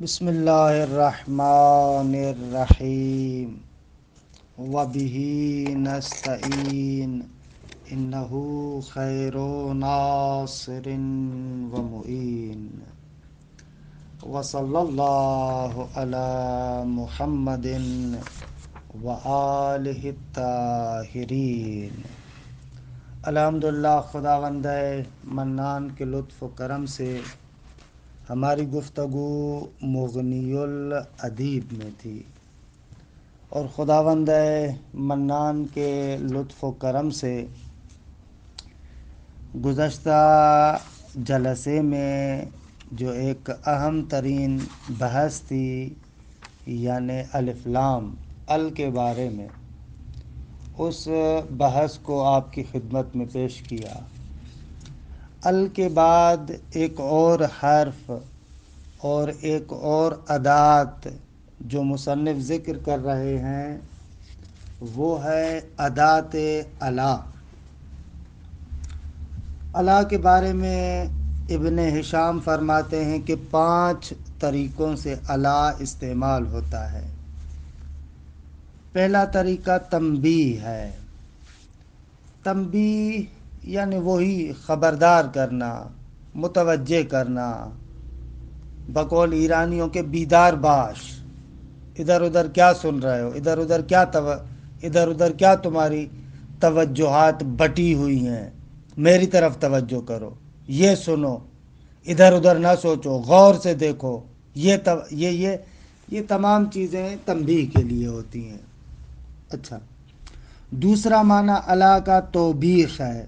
بسم اللہ الرحمن الرحیم وبہ نستعین انہ خیر ناصر ومعین وصلی اللہ علی محمد وآلہ الطاہرین۔ الحمدللہ، خداوند منان کے لطف و کرم سے ہماری گفتگو مغنی الادیب میں تھی، اور خداوند منان کے لطف و کرم سے گزشتہ جلسے میں جو ایک اہم ترین بحث تھی، یعنی الف لام ال کے بارے میں، اس بحث کو آپ کی خدمت میں پیش کیا۔ ال کے بعد ایک اور حرف اور ایک اور ادات جو مصنف ذکر کر رہے ہیں وہ ہے ادات الا۔ الا کے بارے میں ابن ہشام فرماتے ہیں کہ 5 طریقوں سے الا استعمال ہوتا ہے۔ پہلا طریقہ تنبیہ ہے۔ تنبیہ یعنی وہی خبردار کرنا، متوجہ کرنا، بقول ایرانیوں کے بیدار باش، ادھر ادھر کیا سن رہے ہو، ادھر ادھر کیا تمہاری توجہات بٹی ہوئی ہیں، میری طرف توجہ کرو، یہ سنو، ادھر ادھر نہ سوچو، غور سے دیکھو، یہ تمام چیزیں تنبیہ کے لیے ہوتی ہیں۔ اچھا، دوسرا معنی الا کا توبیخ ہے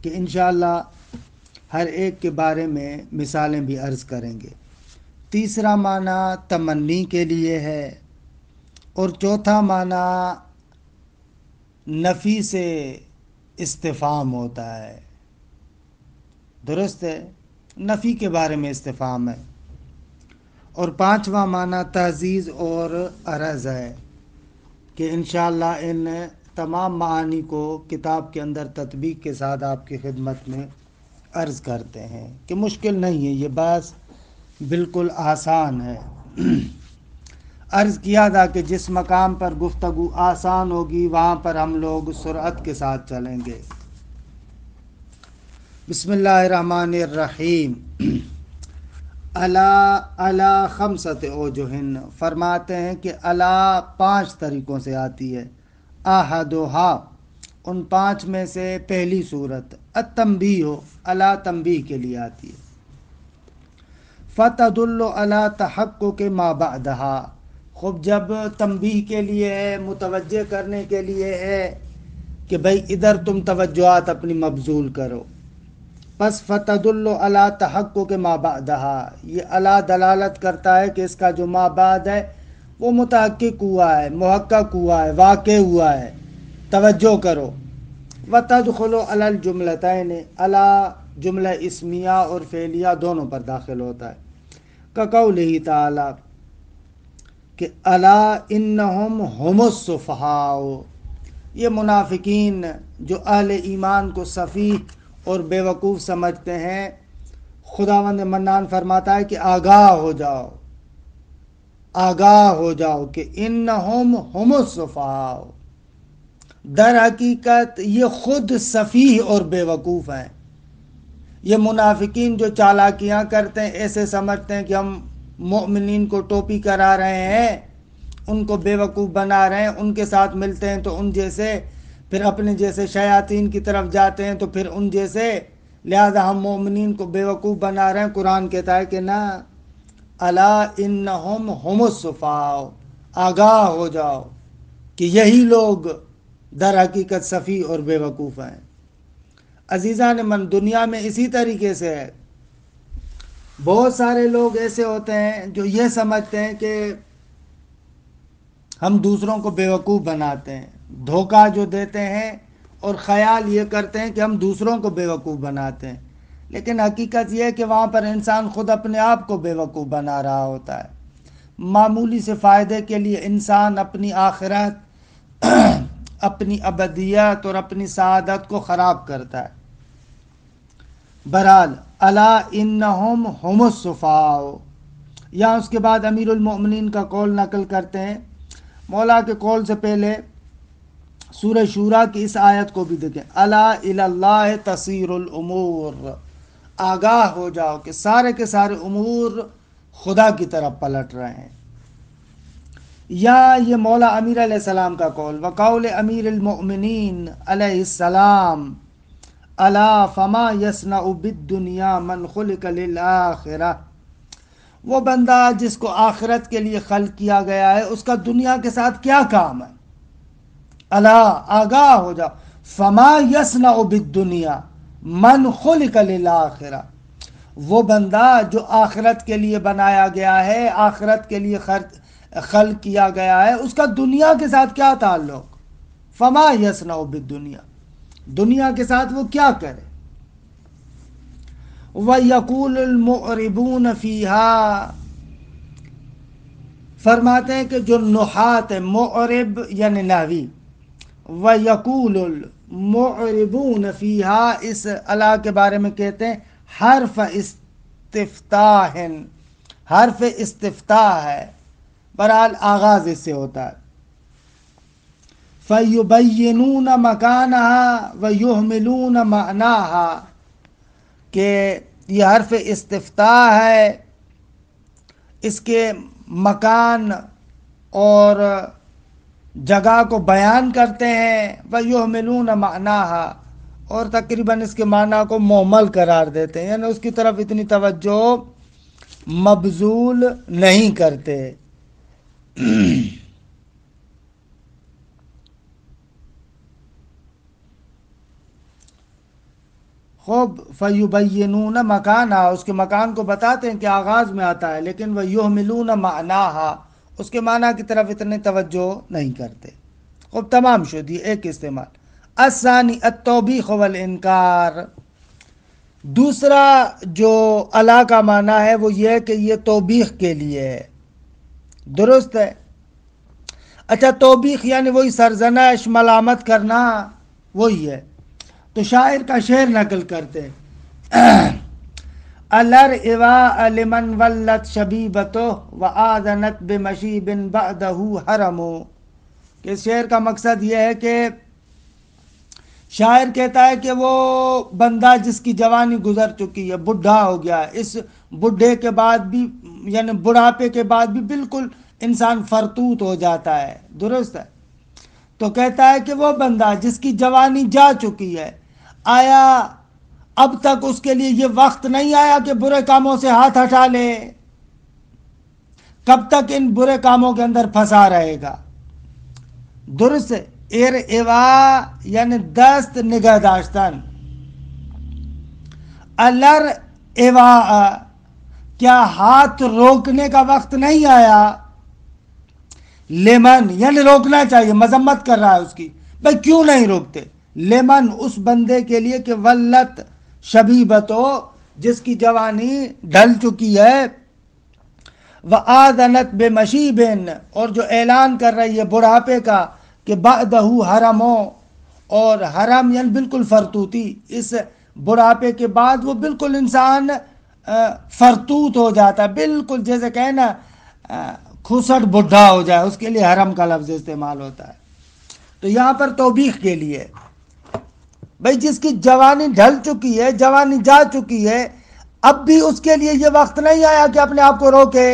کہ انشاءاللہ ہر ایک کے بارے میں مثالیں بھی عرض کریں گے۔ تیسرا معنی تمنی کے لیے ہے، اور چوتھا معنی نفی سے استفہام ہوتا ہے۔ درست ہے، نفی کے بارے میں استفہام ہے۔ اور پانچواں معنی تعزیز اور عرض ہے کہ انشاءاللہ ان تمام معانی کو کتاب کے اندر تطبیق کے ساتھ آپ کی خدمت میں عرض کرتے ہیں کہ مشکل نہیں ہے، یہ بات بالکل آسان ہے۔ عرض کیا تھا کہ جس مقام پر گفتگو آسان ہوگی وہاں پر ہم لوگ سرعت کے ساتھ چلیں گے۔ بسم اللہ الرحمن الرحیم۔ الا خمسۃ اوجہن، فرماتے ہیں کہ الا 5 طریقوں سے آتی ہے۔ احدھا، ان 5 میں سے پہلی صورت التنبیہ، الا تنبیہ کے لیے آتی ہے۔ فتدل علی تحقق ما بعدہا، خوب جب تنبیہ کے لیے ہے، متوجہ کرنے کے لیے ہے کہ بھئی ادھر تم توجہات اپنی مبذول کرو، پس فتدل علی تحقق ما بعدہا، یہ الا دلالت کرتا ہے کہ اس کا جو ما بعد ہے وہ متحقق ہوا ہے، محقق ہوا ہے، واقع ہوا ہے، توجہ کرو۔ وتدخل علی الجملتین، الا جملہ اسمیہ اور فعلیہ دونوں پر داخل ہوتا ہے۔ کقولہ تعالی کہ الا انہم هم السفہاء، یہ منافقین جو اہل ایمان کو سفیہ اور بیوقوف سمجھتے ہیں، خداوند منان فرماتا ہے کہ آگاہ ہو جاؤ، آگاہ ہو جاؤ کہ انہم هم السفہاء، در حقیقت یہ خود سفیہ اور بیوقوف ہیں۔ یہ منافقین جو چالاکیاں کرتے ہیں، ایسے سمجھتے ہیں کہ ہم مومنین کو ٹوپی کرا رہے ہیں، ان کو بیوقوف بنا رہے ہیں، ان کے ساتھ ملتے ہیں تو ان جیسے، پھر اپنے جیسے شیاطین کی طرف جاتے ہیں تو پھر ان جیسے، لہذا ہم مومنین کو بیوقوف بنا رہے ہیں۔ قرآن کہتا ہے کہ نہ، الا انہم هم السفہاء، آگاہ ہو جاؤ کہ یہی لوگ در حقیقت سفیہ اور بیوقوف ہیں۔ عزیزان من، دنیا میں اسی طریقے سے ہے، بہت سارے لوگ ایسے ہوتے ہیں جو یہ سمجھتے ہیں کہ ہم دوسروں کو بیوقوف بناتے ہیں، دھوکہ جو دیتے ہیں اور خیال یہ کرتے ہیں کہ ہم دوسروں کو بیوقوف بناتے ہیں، لیکن حقیقت یہ ہے کہ وہاں پر انسان خود اپنے آپ کو بیوقوف بنا رہا ہوتا ہے۔ معمولی سے فائدے کے لیے انسان اپنی آخرت، اپنی ابدیت اور اپنی سعادت کو خراب کرتا ہے۔ بہرحال الا انہم هم السفہاء، یا اس کے بعد امیر المؤمنین کا قول نقل کرتے ہیں۔ مولا کے قول سے پہلے سورہ شورا کی اس آیت کو بھی دیکھیں، الا الی اللہ تصیر الامور، آگاہ ہو جاؤ کہ سارے کے سارے امور خدا کی طرف پلٹ رہے ہیں۔ یا یہ مولا امیر علیہ السلام کا قول، وقول امیر المؤمنین علیہ السلام الا فما یصنع بالدنیا من خلق للآخرہ، وہ بندہ جس کو آخرت کے لیے خلق کیا گیا ہے اس کا دنیا کے ساتھ کیا کام ہے؟ الا، آگاہ ہو جاؤ، فما یصنع بالدنیا من خلق للآخرہ، وہ بندہ جو آخرت کے لیے بنایا گیا ہے، آخرت کے لیے خلق کیا گیا ہے، اس کا دنیا کے ساتھ کیا تعلق؟ فما یصنع بالدنیا، دنیا کے ساتھ وہ کیا کرے؟ وَيَقُولُ الْمُعْرِبُونَ فِيهَا، فرماتے ہیں کہ جو نحات ہے، معرب یعنی نحوی، وَيَقُولُ الْمُعْرِبُونَ فِيهَا، اس اللہ کے بارے میں کہتے ہیں حرف استفتاح، حرف استفتاح ہے، بہرحال آغاز اس سے ہوتا ہے۔ فَيُبَيِّنُونَ مَكَانَهَا وَيُهْمِلُونَ مَعْنَاهَا، کہ یہ حرف استفتاح ہے، اس کے مکان اور جگہ کو بیان کرتے ہیں، وَيُهْمِلُونَ مَعْنَاهَا، اور تقریباً اس کے معنی کو مہمل قرار دیتے ہیں، یعنی اس کی طرف اتنی توجہ مبذول نہیں کرتے۔ خوب، فَيُبَيِّنُونَ مَكَانَهَا، اس کے مکان کو بتاتے ہیں کہ آغاز میں آتا ہے، لیکن وَيُهْمِلُونَ مَعْنَاهَا، اس کے معنی کی طرف اتنی توجہ نہیں کرتے۔ خوب، تمام شد یہ ایک استعمال۔ الثانی التوبیخ والانکار، دوسرا جو الا کا معنی ہے وہ یہ ہے کہ یہ توبیخ کے لیے ہے، درست ہے۔ اچھا، توبیخ یعنی وہی سرزنش، ملامت کرنا، وہی ہے۔ تو شاعر کا شعر نقل کرتے الارعواء لمن ولت شبیبتہ وآذنت بمشیب بعدہ حرم، کہ اس شعر کا مقصد یہ ہے کہ شاعر کہتا ہے کہ وہ بندہ جس کی جوانی گزر چکی ہے، بڈھا ہو گیا ہے، اس بڈھے کے بعد بھی یعنی بڑھاپے کے بعد بھی بالکل انسان فرتوت ہو جاتا ہے، درست ہے۔ تو کہتا ہے کہ وہ بندہ جس کی جوانی جا چکی ہے، آیا اب تک اس کے لیے یہ وقت نہیں آیا کہ برے کاموں سے ہاتھ ہٹا لے؟ کب تک ان برے کاموں کے اندر پھنسا رہے گا؟ درست ہے۔ ارعوا یعنی دست نگہ داشتن، الارعوا کیا ہاتھ روکنے کا وقت نہیں آیا؟ لمن یعنی روکنا چاہیے، مذمت کر رہا ہے اس کی، بھئی کیوں نہیں روکتے؟ لمن اس بندے کے لیے کہ ولت شبیبتو جس کی جوانی ڈھل چکی ہے، وآذنت بمشیب اور جو اعلان کر رہی ہے بڑھاپے کا کہ بعدہ حرموں، اور حرم یعنی بالکل فرتوتی، اس بڑھاپے کے بعد وہ بالکل انسان فرتوت ہو جاتا ہے، بالکل جیسے کہیں نا کھسٹ بڈھا ہو جائے، اس کے لیے حرم کا لفظ استعمال ہوتا ہے۔ تو یہاں پر توبیخ کے لیے، بھئی جس کی جوانی ڈھل چکی ہے، جوانی جا چکی ہے، اب بھی اس کے لیے یہ وقت نہیں آیا کہ اپنے آپ کو روکے،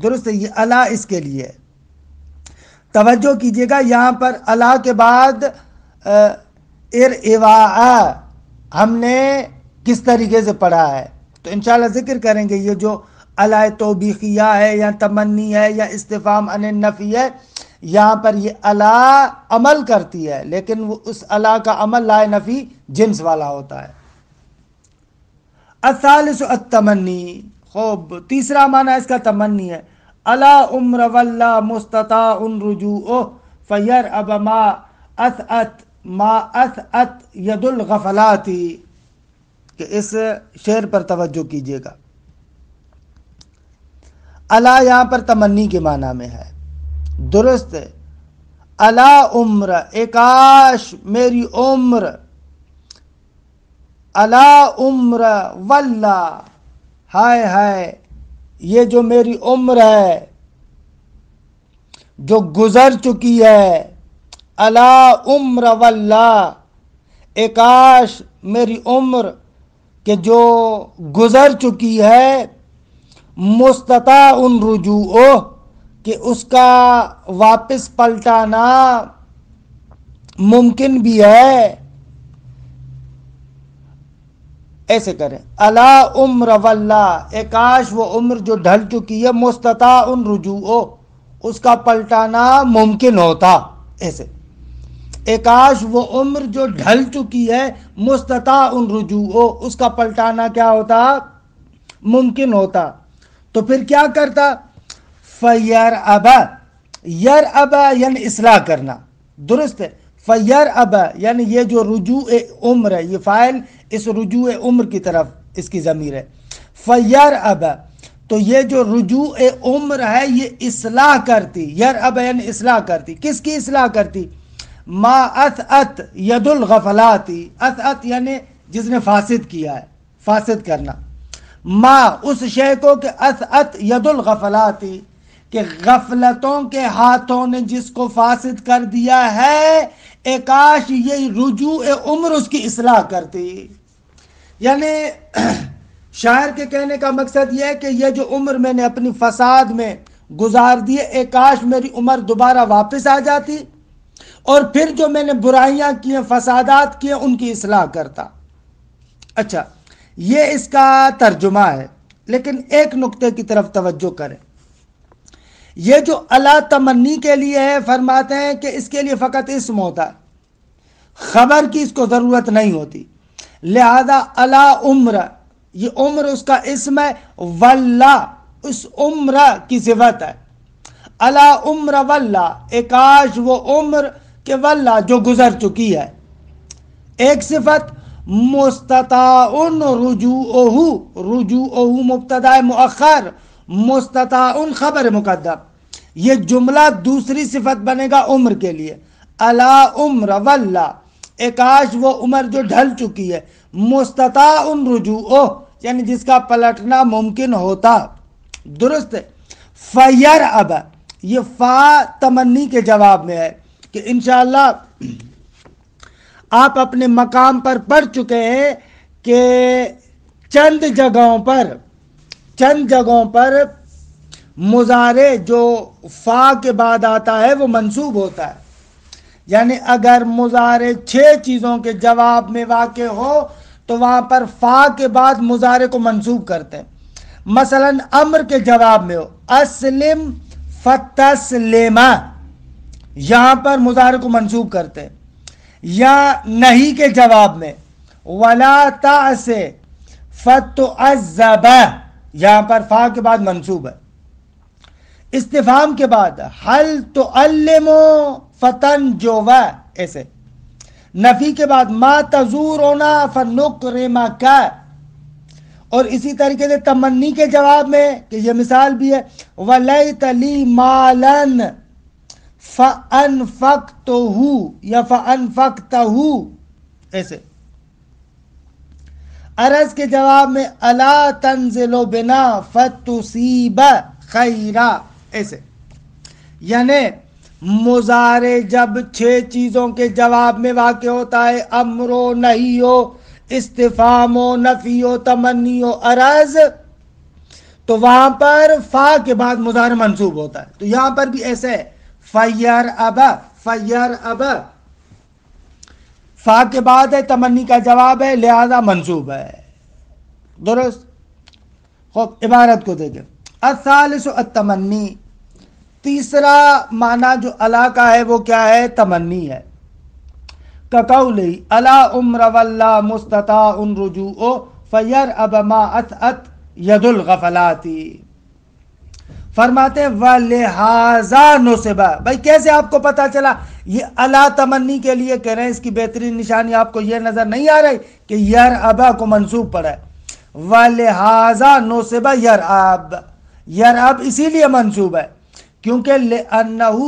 درست ہے۔ یہ الا اس کے لیے، توجہ کیجئے گا یہاں پر الا کے بعد ارعواء ہم نے کس طریقے سے پڑھا ہے، تو انشاءاللہ ذکر کریں گے۔ یہ جو الا توبیخیہ ہے یا تمنی ہے یا استفہام عن النفی ہے، یہاں پر یہ الا عمل کرتی ہے، لیکن وہ اس الا کا عمل لا نفی جنس والا ہوتا ہے۔ الثالث التمنی، خوب، تیسرا معنی اس کا تمنی ہے۔ الا عمر واللہ مستطاع رجوعہ فیرعب ما اثأت ید الغفلات، کہ اس شعر پر توجہ کیجئے گا۔ الا یہاں پر تمنی کے معنی میں ہے، درست ہے۔ الا عمر، کاش میری عمر، الا عمر واللہ، ہائے ہائے یہ جو میری عمر ہے جو گزر چکی ہے، الا عمر واللہ، اے کاش میری عمر کہ جو گزر چکی ہے، مستطاع رجوعہ، کہ اس کا واپس پلٹانا ممکن بھی ہے. ایسے کریں، الا عمر واللہ، اے کاش وہ عمر جو ڈھل چکی ہے، مستطاع رجوعہ، اس کا پلٹانا ممکن ہوتا. ایسے، اے کاش وہ عمر جو ڈھل چکی ہے، مستطاع رجوعہ، اس کا پلٹانا کیا ہوتا؟ ممکن ہوتا. تو پھر کیا کرتا؟ فَيَرْأَبَ، یرأب یعنی اصلاح کرنا، درست ہے. فَيَرْأَبَ یعنی یہ جو رجوع عمر ہے، یہ فاعل اس رجوع عمر کی طرف اس کی ضمیر ہے. فَيَرْأَبَ، تو یہ جو رجوع عمر ہے یہ اصلاح کرتی. یرأب یعنی اصلاح کرتی. کس کی اصلاح کرتی؟ ما اثأت ید الغفلات، اثأت یعنی جس نے فاسد کیا ہے، فاسد کرنا. ما اس شے کو کہ اثأت ید الغفلات، کہ غفلتوں کے ہاتھوں نے جس کو فاسد کر دیا ہے، اے کاش یہ رجوع عمر اس کی اصلاح کرتی. یعنی شاعر کے کہنے کا مقصد یہ ہے کہ یہ جو عمر میں نے اپنی فساد میں گزار دی، اے کاش میری عمر دوبارہ واپس آ جاتی اور پھر جو میں نے برائیاں کی ہیں، فسادات کیے، ان کی اصلاح کرتا. اچھا، یہ اس کا ترجمہ ہے. لیکن ایک نقطے کی طرف توجہ کریں. یہ جو الا تمنی کے لیے ہے، فرماتے ہیں کہ اس کے لیے فقط اسم ہوتا ہے، خبر کی اس کو ضرورت نہیں ہوتی. لہذا الا عمر، یہ عمر اس کا اسم ہے، واللہ اس عمر کی صفت ہے. الا عمر واللہ، اے کاش وہ عمر کہ واللہ جو گزر چکی ہے. ایک صفت مستطاع رجوعہ، رجوعہ مبتدا مؤخر، مستطاع خبر مقدم. یہ جملہ دوسری صفت بنے گا عمر کے لیے. الا عمر واللہ، اے کاش وہ عمر جو ڈھل چکی ہے، مستطاع رجوعہ یعنی جس کا پلٹنا ممکن ہوتا. درست ہے. فَيَرْأَبَ، یہ فا تمنی کے جواب میں ہے کہ انشاءاللہ آپ اپنے مقام پر پڑھ چکے ہیں کہ چند جگہوں پر مضارع جو فا کے بعد آتا ہے وہ منصوب ہوتا ہے. یعنی اگر مضارع 6 چیزوں کے جواب میں واقع ہو تو وہاں پر فا کے بعد مضارع کو منصوب کرتے ہیں. مثلا امر کے جواب میں ہو اسلم فتسلما، یہاں پر مضارع کو منصوب کرتے ہیں. یا نہیں کے جواب میں ولا تعس فتعذب، یہاں پر فا کے بعد منصوب ہے. استفہام کے بعد حل تعلم فتنجو، ایسے. نفی کے بعد ما تزورنا فنکرمک، اور اسی طریقے سے تمنی کے جواب میں کہ یہ مثال بھی ہے وَلَيْتَ لِي مَالًا فَأَنفَقْتُهُ یا فَأَنفَقْتَهُ، ایسے. عرض کے جواب میں الا تنزل بنا فتصیب خیرا، ایسے. یعنی مضارع جب 6 چیزوں کے جواب میں واقع ہوتا ہے، امر و نہی ہو، استفہام و نفی و تمنی و عرض، تو وہاں پر فا کے بعد مضارع منصوب ہوتا ہے. تو یہاں پر بھی ایسے ہے فَيَرْأَبَ، فَيَرْأَبَ فا کے بعد ہے، تمنی کا جواب ہے، لہذا منصوب ہے. درست. خوب عبارت کو دیکھیں. الثالث التمنی، تیسرا معنی جو الا کا ہے وہ کیا ہے؟ تمنی ہے. کقولی الا عمر واللہ مستطاع رجوعہ فَيَرْأَبَ مَا اثأت ید الغفلات. فرماتے ہیں وَلِہَٰذَا نُصِبَ. بھائی کیسے آپ کو پتا چلا یہ الا تمنی کے لیے کہہ رہے ہیں؟ اس کی بہترین نشانی آپ کو یہ نظر نہیں آ رہی کہ یرأبا کو منصوب پڑا ہے. وَلِہَٰذَا نُصِبَ یرأب، یرأب اسی لیے منصوب ہے کیونکہ لِأَنَّهُ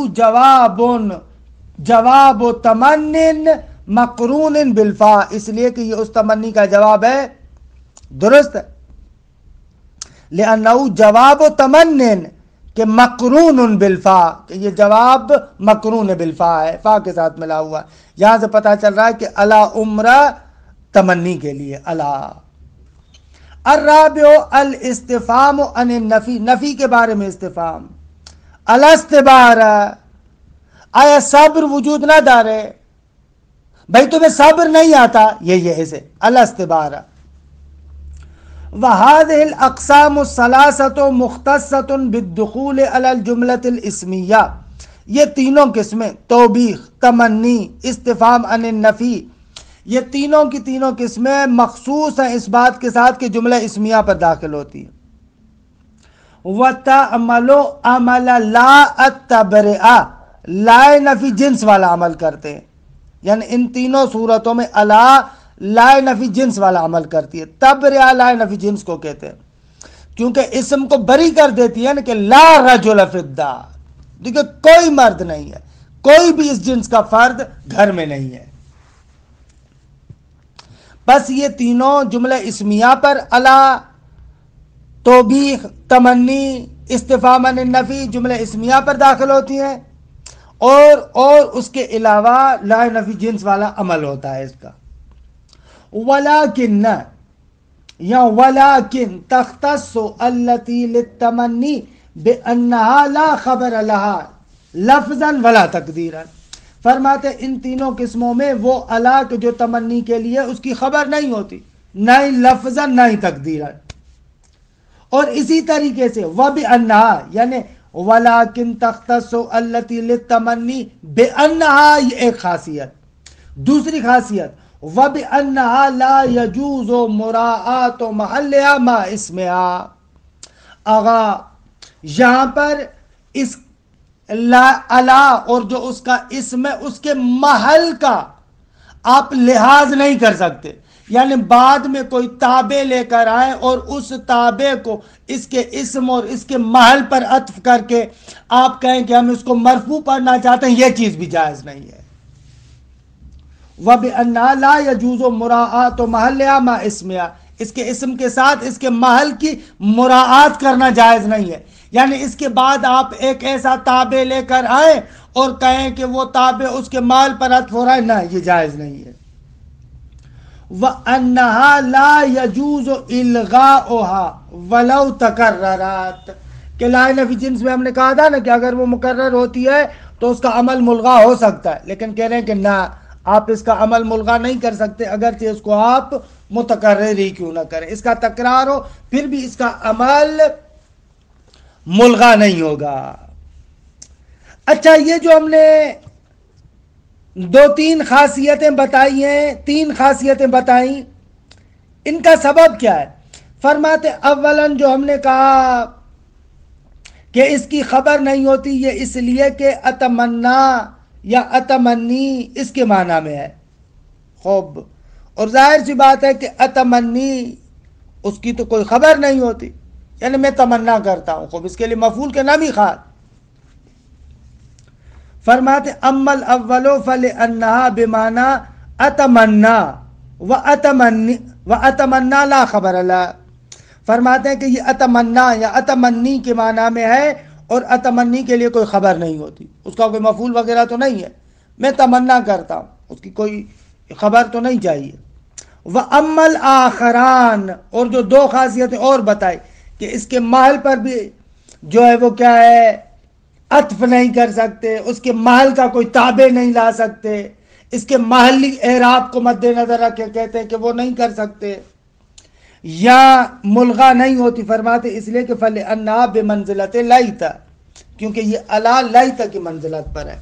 جواب تمن مقرون بالفا، اس لیے کہ یہ اس تمنی کا جواب ہے. درست ہے. لأنه جواب تمنن کہ مقرون بالفا، کہ یہ جواب مقرون بالفا ہے، فا کے ساتھ ملا ہوا ہے. یہاں سے پتہ چل رہا ہے کہ الا عمرہ تمنی کے لیے الا. الرابع الاستفهام عن النفی، نفی کے بارے میں استفہام. الاستبار، آیا صبر وجود نہ دارے، بھائی تمہیں صبر نہیں آتا، یہ اسے الاستبار. وهذه الاقسام الثلاثه مختصه بالدخول على الجمله الاسميه، یہ تینوں قسمیں توبیخ، تمنی، استفہام عن النفی، یہ تینوں کی تینوں قسمیں مخصوص ہیں اس بات کے ساتھ کہ جملہ اسمیہ پر داخل ہوتی ہیں. وَتَعْمَلُ عَمَلَ لَا التَّبْرِئَ، لائے نفی جنس والا عمل کرتے ہیں، یعنی ان تینوں صورتوں میں الا لائے نفی جنس والا عمل کرتی ہے. تبرئ لائے نفی جنس کو کہتے ہیں کیونکہ اسم کو بری کر دیتی ہے نا، کہ لا رجل فی الدار، دیکھیں کوئی مرد نہیں ہے، کوئی بھی اس جنس کا فرد گھر میں نہیں ہے. بس یہ تینوں جملہ اسمیہ پر الا، توبیخ، تمنی، استفہام عن النفی جملہ اسمیہ پر داخل ہوتی ہیں، اور اس کے علاوہ لا نفی جنس والا عمل ہوتا ہے اس کا. ولیکن یا ولیکن تختص التی للتمنی بانہا لا خبر لها لفظا ولا تقدیرا، فرماتے ان تینوں قسموں میں وہ الا کہ جو تمنی کے لیے اس کی خبر نہیں ہوتی، نہ ہی لفظا نہ ہی تقدیرا. اور اسی طریقے سے وبانہا، یعنی ولیکن تختص التی للتمنی بانہا، یہ ایک خاصیت. دوسری خاصیت وَبِأَنَّهَا لَا يَجُوزُ مُرَاعَاتُ مَحَلِّهَا مَا اسْمِهَا. آغا یہاں پر اس الا اور جو اس کا اسم ہے اس کے محل کا آپ لحاظ نہیں کر سکتے، یعنی بعد میں کوئی تابع لے کر آئیں اور اس تابع کو اس کے اسم اور اس کے محل پر عطف کر کے آپ کہیں کہ ہم اس کو مرفوع پڑھنا چاہتے ہیں، یہ چیز بھی جائز نہیں ہے. وَبِأَنَّهَا لَا يَجُوزُ مُرَاعَاتُ مَحَلِّهَا مَا اسْمِهَا، اس کے اسم کے ساتھ اس کے محل کی مراعات کرنا جائز نہیں ہے. یعنی اس کے بعد آپ ایک ایسا تابع لے کر آئیں اور کہیں کہ وہ تابع اس کے محل پر عطف ہو رہا ہے، نہ یہ جائز نہیں ہے. وَأَنَّهَا لَا يَجُوزُ إِلْغَاؤُهَا وَلَوْ تَكَرَّرَتْ، کہ لا نفی جنس میں ہم نے کہا تھا نا کہ اگر وہ مکرر ہوتی ہے تو اس کا عمل ملغا ہو سکتا ہے، لیکن کہہ رہے ہیں کہ نہ، آپ اس کا عمل ملغا نہیں کر سکتے اگرچہ اس کو آپ متکرر ہی کیوں نہ کریں، اس کا تکرار ہو پھر بھی اس کا عمل ملغا نہیں ہوگا. اچھا، یہ جو ہم نے دو تین خاصیتیں بتائی ہیں، تین خاصیتیں بتائیں، ان کا سبب کیا ہے؟ فرماتے اولاً جو ہم نے کہا کہ اس کی خبر نہیں ہوتی، یہ اس لیے کہ اتمنا یا اتمنی اس کے معنی میں ہے. خوب، اور ظاہر سی بات ہے کہ اتمنی اس کی تو کوئی خبر نہیں ہوتی، یعنی میں تمنا کرتا ہوں. خوب، اس کے لیے مفعول کے نام ہی خاص. فرماتے اما الاول فلانہا بمعنی اتمنا واتمنا لا خبر لا، فرماتے ہیں کہ یہ اتمنا یا اتمنی کے معنی میں ہے اور اتمنی کے لیے کوئی خبر نہیں ہوتی، اس کا کوئی مفعول وغیرہ تو نہیں ہے، میں تمنا کرتا ہوں، اس کی کوئی خبر تو نہیں چاہیے. وَأَمَّا الْآخَرَانِ، اور جو دو خاصیتیں اور بتائی کہ اس کے محل پر بھی جو ہے وہ کیا ہے، عطف نہیں کر سکتے، اس کے محل کا کوئی تابع نہیں لا سکتے، اس کے محلی اعراب کو مد نظر رکھ کے کہتے ہیں کہ وہ نہیں کر سکتے، یا ملغا نہیں ہوتی. فرماتے اس لیے کہ فَلِأَنَّهَا بِمَنزِلَةِ لَيْتَ، کیونکہ یہ الا لَيْتَ کی منزلت پر ہے.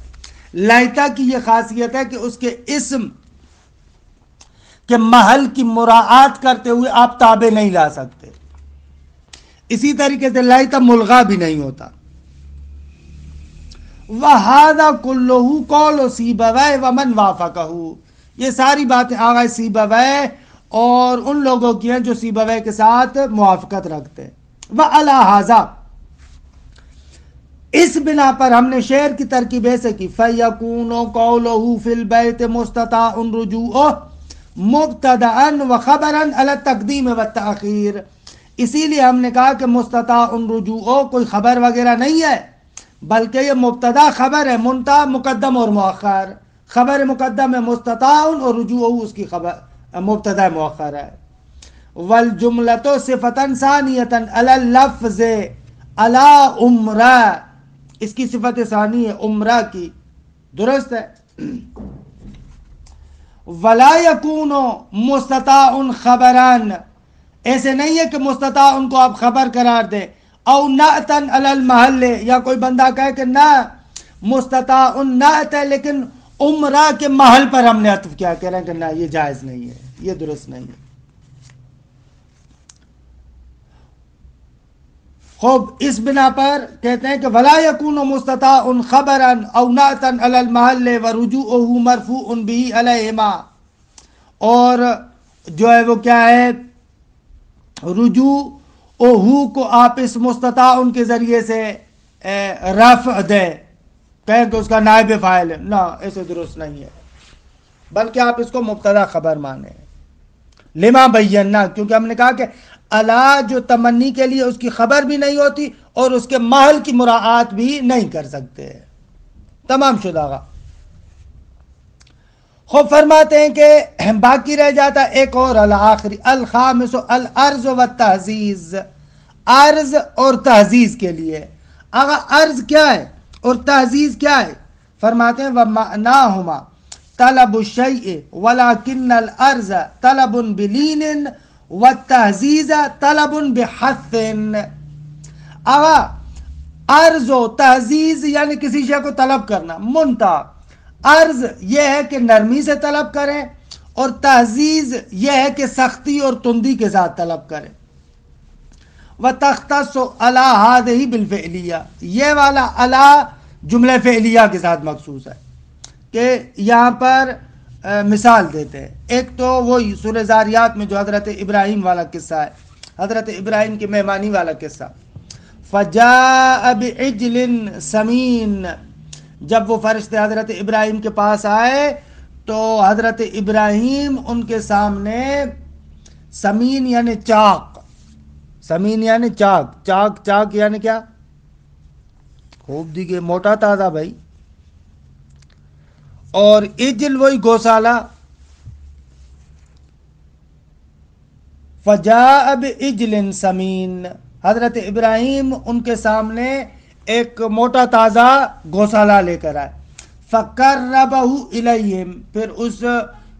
لَيْتَ کی یہ خاصیت ہے کہ اس کے اسم کے محل کی مراعات کرتے ہوئے آپ تابع نہیں لا سکتے. اسی طریقے سے لَيْتَ ملغا بھی نہیں ہوتا. وَهَذَا كُلُّهُ قَوْلُ سِيبَوَيْهِ وَمَنْ وَافَقَهُ، یہ ساری باتیں آغا سیبویہ اور ان لوگوں کی ہیں جو سیبویہ کے ساتھ موافقت رکھتے ہیں. وَعَلَى هَذَا، اس بنا پر ہم نے شعر کی ترکیب ایسے کی، فَيَكُونُ قَوْلُهُ فِي الْبَيْتِ مُسْتَطَاعٌ رُجُوعُهُ مُبْتَدَأً وَخَبَرًا عَلَى التَّقْدِيمِ وَالتَّأْخِيرِ. اسی لیے ہم نے کہا کہ مستطاع رجوع کوئی خبر وغیرہ نہیں ہے، بلکہ یہ مبتدا خبر ہے، منتہا مقدم اور مؤخر. خبر مقدم ہے مستطاع اور رجوع اس کی خبر مبتدا مؤخر ہے. والجملۃ صفۃ ثانیۃ علی اللفظ علی عمرہ، اس کی صفت ثانی ہے عمرہ کی، درست ہے. ولا یکون مستطاع خبران، ایسے نہیں ہے کہ مستطاع ان کو آپ خبر قرار دیں. او نعتا علی المحل، یا کوئی بندہ کہے کہ نہ مستطاع نعت ہے لیکن عمرہ کے محل پر ہم نے عطف کیا، کہہ رہے ہیں کہ نہ یہ جائز نہیں ہے، یہ درست نہیں ہے. خوب اس بنا پر کہتے ہیں کہ ولا یکون مستطاع خبرا او نعتا علی المحل ورجوعه مرفوع به علیہما، اور جو ہے وہ کیا ہے، رجوع اوہو کو آپ اس مستطاع ان کے ذریعے سے رفع دے، کہیں کہ اس کا نائب فاعل ہے، نہ ایسے درست نہیں ہے، بلکہ آپ اس کو مبتدا خبر مانیں. لما بینا، کیونکہ ہم نے کہا کہ الا جو تمنی کے لیے اس کی خبر بھی نہیں ہوتی اور اس کے محل کی مراعات بھی نہیں کر سکتے. تمام شدہ گا. خوب فرماتے ہیں کہ باقی رہ جاتا ایک اور الآخری، الخامس الارض والتحزیز، عرض اور تحزیز کے لیے. اگر عرض کیا ہے اور تحزیز کیا ہے؟ فرماتے ہیں وَمَعْنَاهُمَا طلب الشیء ولكن الارض طلب بلین والتحزیز طلب بحث. اگر عرض و تحزیز یعنی کسی شے کو طلب کرنا، منتہا عرض یہ ہے کہ نرمی سے طلب کریں اور تحزیز یہ ہے کہ سختی اور تندی کے ساتھ طلب کریں. وَتَخْتَصُ عَلَى هَذِهِ بِالْفِعْلِيَّةِ، یہ والا علا جملہ فعلیہ کے ساتھ مخصوص ہے. کہ یہاں پر مثال دیتے ہیں، ایک تو وہی سورہ زاریات میں جو حضرت ابراہیم والا قصہ ہے، حضرت ابراہیم کی مہمانی والا قصہ. فَجَاءَ بِعِجْلٍ سَمِينٍ، جب وہ فرشتے حضرت ابراہیم کے پاس آئے تو حضرت ابراہیم ان کے سامنے سمین یعنی چاک، سمین یعنی چاک، چاک چاک یعنی کیا؟ خوب دیکھے موٹا تازہ بھائی. اور اجل وہی گوسالہ. فجاء بعجل سمین، حضرت ابراہیم ان کے سامنے ایک موٹا تازہ گوسالہ لے کر آئے. فقربہ الیہم، پھر اس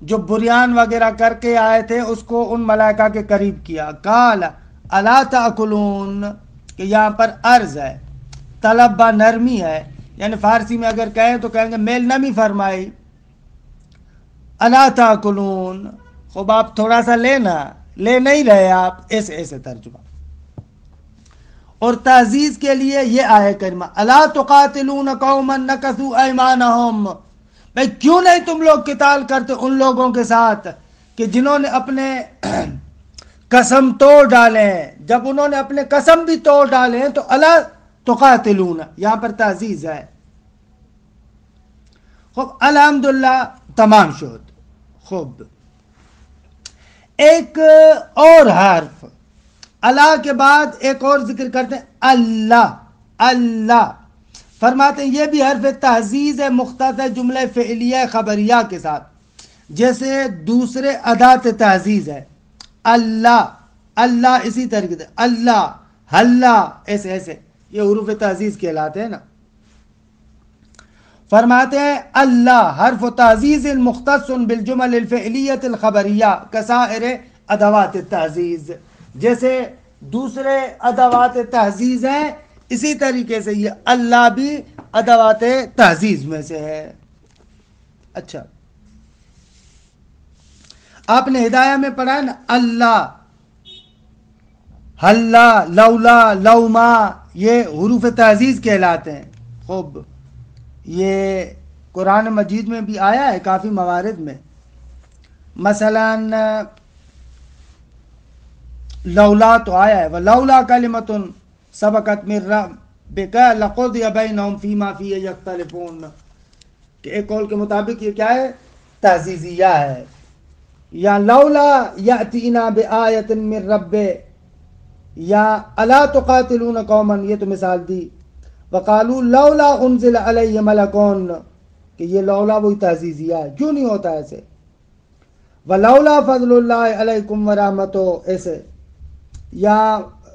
جو بریان وغیرہ کر کے آئے تھے اس کو ان ملائکہ کے قریب کیا. قال الا تاکلون، کہ یہاں پر عرض ہے، طلب با نرمی ہے، یعنی فارسی میں اگر کہیں تو کہیں گے میل نمی فرمائی. الا تاکلون، خوب آپ تھوڑا سا لینا، لے نہیں رہے آپ، ایسے ایسے ترجمہ. اور تعزیز کے لیے یہ آئے کریمہ الا تقاتلون قوما نکثوا ایمانہم، بھئی کیوں نہیں تم لوگ قتال کرتے ان لوگوں کے ساتھ کہ جنہوں نے اپنے قسم توڑ ڈالے ہیں. جب انہوں نے اپنے قسم بھی توڑ ڈالے ہیں تو الا تقاتلون یہاں پر تعزیز ہے. خوب الحمدللہ تمام شد. خوب ایک اور حرف اللہ کے بعد ایک اور ذکر کرتے ہیں، اللہ. اللہ فرماتے ہیں یہ بھی حرف تعزیز ہے، مختص ہے جملہ فعلیہ خبریہ کے ساتھ، جیسے دوسرے ادات تعزیز ہے. اللہ، اللہ اسی طریقے سے اللہ، حلہ، ایسے ایسے یہ حروف تعزیز کہلاتے ہیں نا. فرماتے ہیں اللہ حرف تعزیز مختص بالجمل الفعلیہ الخبریہ کسائر ادوات التعزیز، جیسے دوسرے ادوات تحزیز ہیں اسی طریقے سے یہ اللہ بھی ادوات تحزیز میں سے ہے. اچھا آپ نے ہدایہ میں پڑھا ہے نا، اللہ، حلہ، لولا، لوما، یہ حروف تعزیز کہلاتے ہیں. خوب یہ قرآن مجید میں بھی آیا ہے کافی موارد میں. مثلا لولا تو آیا ہے وَلَوْلَا كَلِمَةٌ سَبَقَتْ مِن رَبِّكَ لَقُضِيَ بَيْنَهُمْ فِيمَا فِيهِ يَخْتَلِفُونَ، کہ ایک قول کے مطابق یہ کیا ہے؟ تعزیزیہ ہے. یا لولا یأتینا بآیت من رب، یا الا تقاتلون قوما، یہ تو مثال دی. وقالوا لولا انزل علیہ ملکون، کہ یہ لولا وہی تعزیزیہ ہے، کیوں نہیں ہوتا ایسے. ولولا فضل اللہ علیکم ورحمتہ، ایسے. یا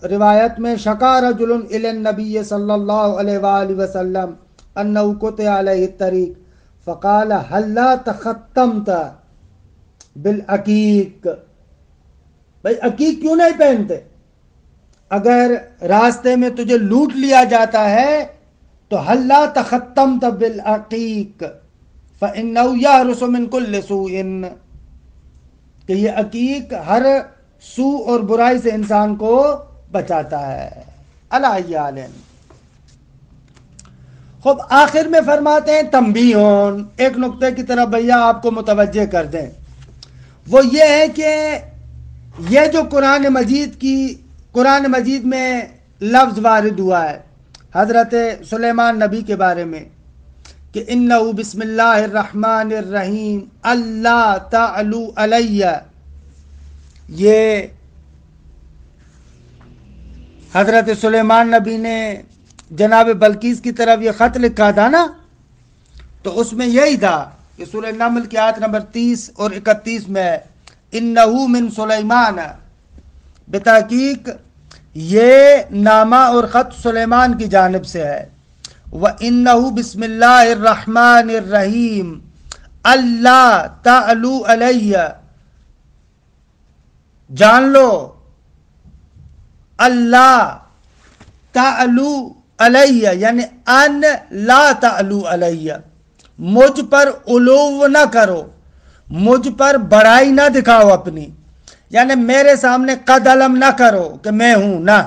روایت میں شکا رجل الی النبی صلی اللہ علیہ وآلہ وسلم انہ قطع علیہ الطریق فقال هل لا تختمت بالعقیق. بھائی عقیق کیوں نہیں پہنتے؟ اگر راستے میں تجھے لوٹ لیا جاتا ہے تو هل لا تختمت بالعقیق فإنہ یحرس من کل سوء، کہ یہ عقیق ہر سوء اور برائی سے انسان کو بچاتا ہے. علی عالم. خوب آخر میں فرماتے ہیں تنبیہون، ایک نقطے کی طرف بھیا آپ کو متوجہ کر دیں. وہ یہ ہے کہ یہ جو قرآن مجید میں لفظ وارد ہوا ہے حضرت سلیمان نبی کے بارے میں کہ انہو بسم اللہ الرحمن الرحیم اللہ تعلو علیہ، یہ حضرت سلیمان نبی نے جناب بلقیس کی طرف یہ خط لکھا تھا نا، تو اس میں یہی تھا کہ سورہ نمل کی آیت نمبر 30 اور 31 میں انہو من سلیمان، بتحقیق یہ نامہ اور خط سلیمان کی جانب سے ہے. وَإِنَّهُ بسم اللہ الرحمن الرحیم اللہ تعلو علیہ، جان لو اللہ تعلو علیہ یعنی ان لا تعلو علیہ، مجھ پر علو نہ کرو، مجھ پر بڑائی نہ دکھاؤ اپنی، یعنی میرے سامنے قد علم نہ کرو کہ میں ہوں نہ.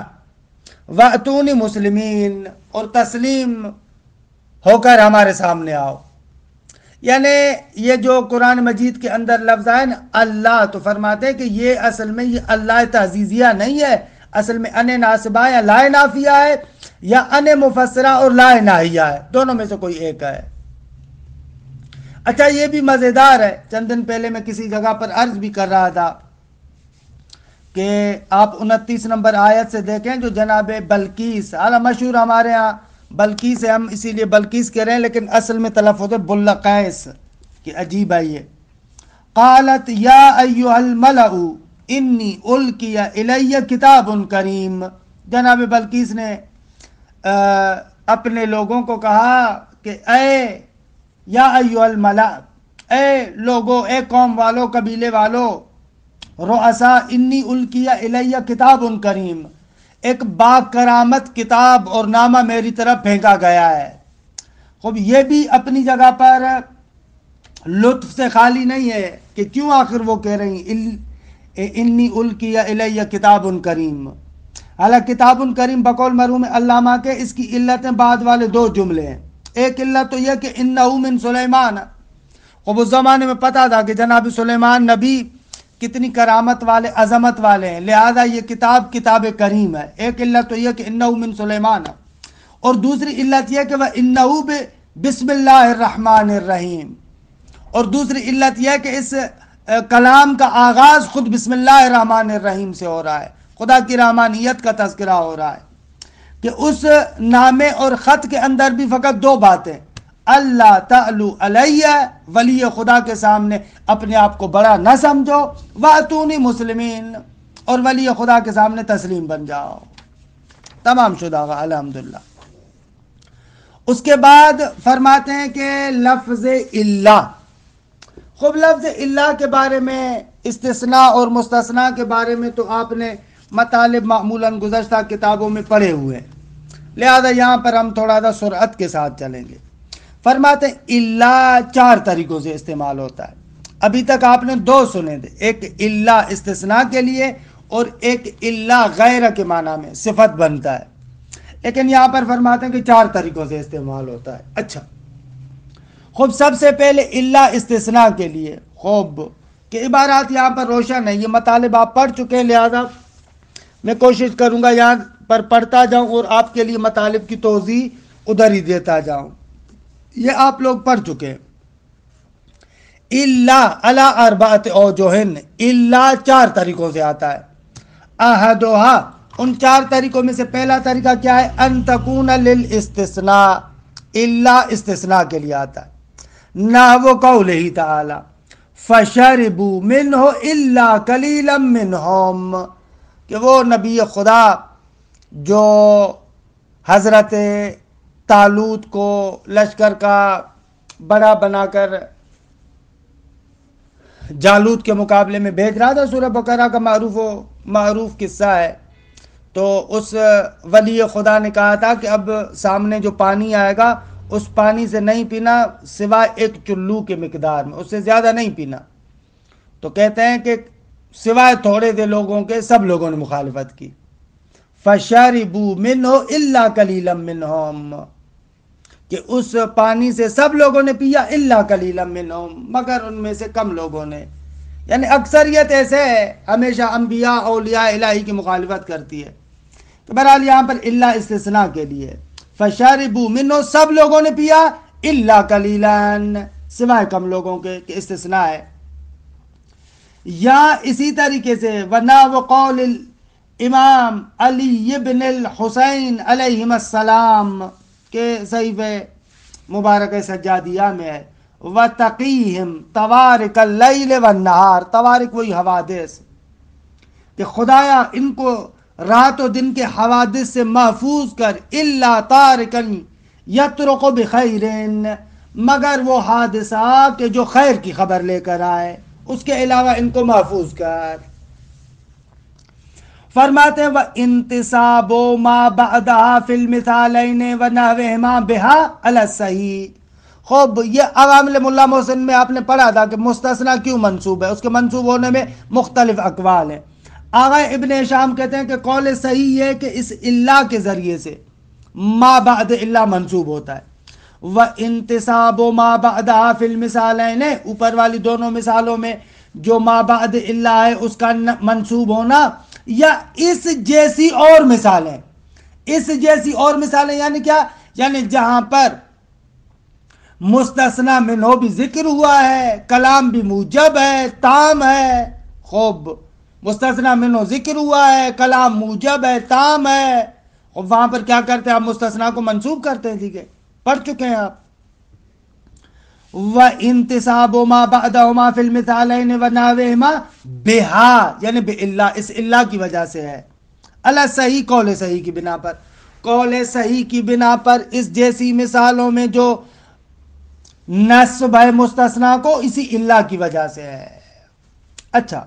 وَأْتُونِ مسلمین، اور تسلیم ہو کر ہمارے سامنے آؤ. یعنی یہ جو قرآن مجید کے اندر لفظ ہے نا اللہ، تو فرماتے ہیں کہ یہ اصل میں یہ اللہ تعزیزیہ نہیں ہے، اصل میں ان ناصبہ یا لا نافیہ ہے، یا ان مفسرہ اور لا ناہیہ ہے، دونوں میں سے کوئی ایک ہے. اچھا یہ بھی مزیدار ہے، چند دن پہلے میں کسی جگہ پر عرض بھی کر رہا تھا کہ آپ 29 نمبر آیت سے دیکھیں جو جناب بلقیس، حالانکہ مشہور ہمارے ہاں بلقیس ہے، ہم اسی لیے بلقیس کہہ رہے ہیں، لیکن اصل میں تلفظ ہے بلقیس، کہ عجیب ہے یہ. قالت یا ایھا الملأ انی القی الی کتاب کریم، جناب بلقیس نے اپنے لوگوں کو کہا کہ اے یا ایھا الملأ، اے لوگو، اے قوم والو، قبیلے والو، رؤسا انی القی الی کتاب کریم، ایک با کرامت کتاب اور نامہ میری طرف پھینکا گیا ہے. خوب یہ بھی اپنی جگہ پر لطف سے خالی نہیں ہے کہ کیوں آخر وہ کہہ رہی انی القی الی کتاب کریم. حالانکہ کتاب کریم بقول مرحوم علامہ کے اس کی علتیں بعد والے دو جملے ہیں. ایک علت تو یہ کہ انہو من سلیمان، خوب اس زمانے میں پتا تھا کہ جناب سلیمان نبی کتنی کرامت والے، عظمت والے ہیں، لہذا یہ کتاب کریم ہے. ایک علت تو یہ کہ انہو من سلیمان، اور دوسری علت یہ کہ وہ انہو بسم اللہ الرحمن الرحیم، اور دوسری علت یہ کہ اس کلام کا آغاز خود بسم اللہ الرحمن الرحیم سے ہو رہا ہے، خدا کی رحمانیت کا تذکرہ ہو رہا ہے. کہ اس نامے اور خط کے اندر بھی فقط دو باتیں، اللہ تعلو علیہ، ولی خدا کے سامنے اپنے آپ کو بڑا نہ سمجھو، وَأْتُونِ مسلمین، اور ولی خدا کے سامنے تسلیم بن جاؤ. تمام شدہ گا الحمدللہ. اس کے بعد فرماتے ہیں کہ لفظ اللہ. خوب لفظ اللہ کے بارے میں، استثناء اور مستثناء کے بارے میں تو آپ نے مطالب معمولاً گزشتہ کتابوں میں پڑھے ہوئے ہیں، لہذا یہاں پر ہم تھوڑا سا سرعت کے ساتھ چلیں گے. فرماتے ہیں اللہ 4 طریقوں سے استعمال ہوتا ہے. ابھی تک آپ نے 2 سنے تھے، ایک اللہ استثناء کے لیے اور ایک اللہ غیر کے معنی میں صفت بنتا ہے، لیکن یہاں پر فرماتے ہیں کہ 4 طریقوں سے استعمال ہوتا ہے. اچھا خوب، سب سے پہلے اللہ استثناء کے لیے، خوب کہ عبارات یہاں پر روشن ہے، یہ مطالب آپ پڑھ چکے ہیں، لہذا میں کوشش کروں گا یہاں پر پڑھتا جاؤں اور آپ کے لیے مطالب کی توضیح ادھر ہی دیتا جاؤں. یہ آپ لوگ پڑھ چکے ہیں. اللہ علی 4 اوجہ، اللہ 4 طریقوں سے آتا ہے. احدھا، ان 4 طریقوں میں سے پہلا طریقہ کیا ہے؟ ان تکون للاستثناء، الا استثناء کے لیے آتا ہے، نحو قولہ تعالی فشربوا منہ الا قلیلا منہم، کہ وہ نبی خدا جو حضرت طالوت کو لشکر کا بڑا بنا کر جالوت کے مقابلے میں بھیج رہا تھا، سورہ بقرہ کا معروف قصہ ہے، تو اس ولی خدا نے کہا تھا کہ اب سامنے جو پانی آئے گا اس پانی سے نہیں پینا سوائے ایک چلو کے مقدار میں، اس سے زیادہ نہیں پینا۔ تو کہتے ہیں کہ سوائے تھوڑے دے لوگوں کے سب لوگوں نے مخالفت کی، فَشَرِبُوا مِنْهُ إِلَّا قَلِيلًا مِّنْهُمْ، کہ اس پانی سے سب لوگوں نے پیا، الا قلیلا منہم، مگر ان میں سے کم لوگوں نے، یعنی اکثریت ایسے ہے ہمیشہ انبیاء اولیاء الہی کی مخالفت کرتی ہے۔ تو بہرحال یہاں پر الا استثناء کے لیے، فشربوا منہ سب لوگوں نے پیا، الا قلیلا سوائے کم لوگوں کے، کہ استثناء ہے۔ یا اسی طریقے سے ونحو قول الامام علی بن الحسین علیہم السلام کے صحیفہ مبارک سجادیہ میں ہے، وَتَقِيهِمْ طَوَارِقَ اللَّيْلِ وَالنَّهَارِ، طوارق وہی حوادث، کہ خدایا ان کو رات و دن کے حوادث سے محفوظ کر، إِلَّا طَارِقًا يَطْرُقُ بِخَيْرٍ، مگر وہ حادثہ کہ جو خیر کی خبر لے کر آئے، اس کے علاوہ ان کو محفوظ کر۔ فرماتے ہیں وَانْتِصَابُ مَا بَعْدَهَا فِي الْمِثَالَيْنِ وَنَحْوِهِمَا بِهَا عَلَى الصَّحِيحِ۔ خوب یہ عوامل ملا محسن میں آپ نے پڑھا تھا کہ مستثنیٰ کیوں منصوب ہے، اس کے منصوب ہونے میں مختلف اقوال ہیں۔ آغا ابن ہشام کہتے ہیں کہ قول صحیح ہے کہ اس الا کے ذریعے سے ما بعد الا منصوب ہوتا ہے۔ وَانْتِصَابُ مَا بَعْدَهَا فِي الْمِثَالَيْنِ، اوپر والی دونوں مثالوں میں جو ما بعد الا ہے اس کا منصوب ہونا، یا اس جیسی اور مثالیں، اس جیسی اور مثالیں یعنی کیا؟ یعنی جہاں پر مستثنی منہ بھی ذکر ہوا ہے، کلام بھی موجب ہے، تام ہے، خوب مستثنی منہ ذکر ہوا ہے، کلام موجب ہے، تام ہے، اور وہاں پر کیا کرتے ہیں آپ؟ مستثنی کو منصوب کرتے ہیں، ٹھیک ہے، پڑھ چکے ہیں آپ۔ وَانْتِصَابُ مَا بَعْدَهُمَا فِي الْمِثَالَيْنِ وَنَحْوِهِمَا بِهَا، یعنی بِإِلَّا، اس الا کی وجہ سے ہے، علی صحیح، قول صحیح کی بنا پر، قول صحیح کی بنا پر اس جیسی مثالوں میں جو نصب ہے مستثنیٰ کو، اسی الا کی وجہ سے ہے۔ اچھا،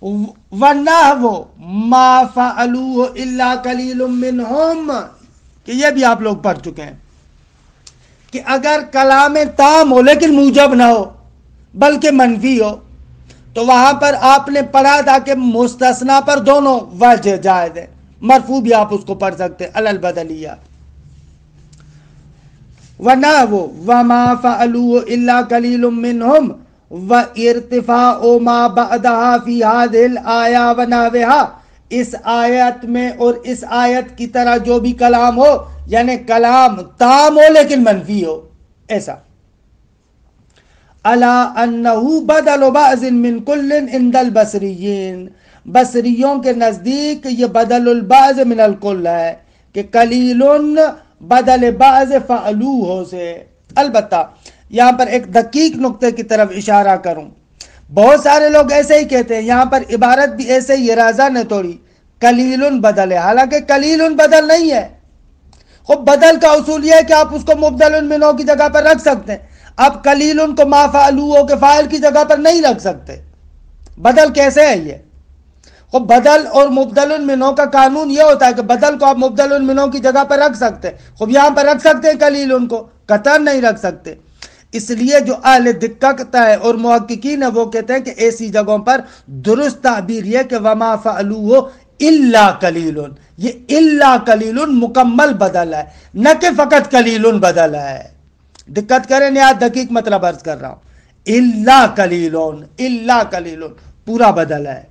وَنَحْوُ مَا فَعَلُوهُ إِلَّا قَلِيلٌ مِّنْهُمْ، کہ یہ بھی آپ لوگ پڑھ چکے ہیں کہ اگر کلام تام ہو لیکن موجب نہ ہو بلکہ منفی ہو، تو وہاں پر آپ نے پڑھا تھا کہ مستثنیٰ پر دونوں وجہ جائز ہے، مرفوع بھی آپ اس کو پڑھ سکتے ہیں، علی البدلیہ۔ وَنَحْوُ وَمَا فَعَلُوهُ إِلَّا قَلِيلٌ مِّنْهُمْ وَإِرْتِفَاعُ مَا بَعْدَهَا فِي هَذِهِ الْآيَةِ وَنَحْوِهَا، اس آیت میں اور اس آیت کی طرح جو بھی کلام ہو، یعنی کلام تام ہو لیکن منفی ہو، ایسا۔ الا انہ بدل بعض من کل عند البصریین، بصریوں کے نزدیک یہ بدل البعض من الکل ہے، کہ قلیل بدل بعض فعلوہ سے۔ البتہ یہاں پر ایک دقیق نقطے کی طرف اشارہ کروں، بہت سارے لوگ ایسے ہی کہتے ہیں، یہاں پر عبارت بھی ایسے ہی رازہ نے توڑی، قلیل بدل ہے، حالانکہ قلیل بدل نہیں ہے۔ خب بدل کا اصول یہ ہے کہ آپ اس کو مبدل منہ کی جگہ پر رکھ سکتے ہیں، آپ قلیل کو ما فعلوہ کے فاعل کی جگہ پر نہیں رکھ سکتے۔ بدل کیسے ہے یہ؟ خب بدل اور مبدل منہ کا قانون یہ ہوتا ہے کہ بدل کو آپ مبدل منہ کی جگہ پر رکھ سکتے ہیں، خب یہاں پر رکھ سکتے ہیں قلیل کو، قطعاً نہیں رکھ سکتے۔ اس لیے جو اہل دقت ہے اور محققین ہے وہ کہتے ہیں کہ ایسی جگہوں پر درست تعبیر یہ کہ وما فعلوہ الا قلیل، یہ الا قلیل مکمل بدل ہے، نہ کہ فقط قلیل بدل ہے۔ دقت کریں، نہایت دقیق مطلب عرض کر رہا ہوں، الا قلیل، الا قلیل پورا بدل ہے۔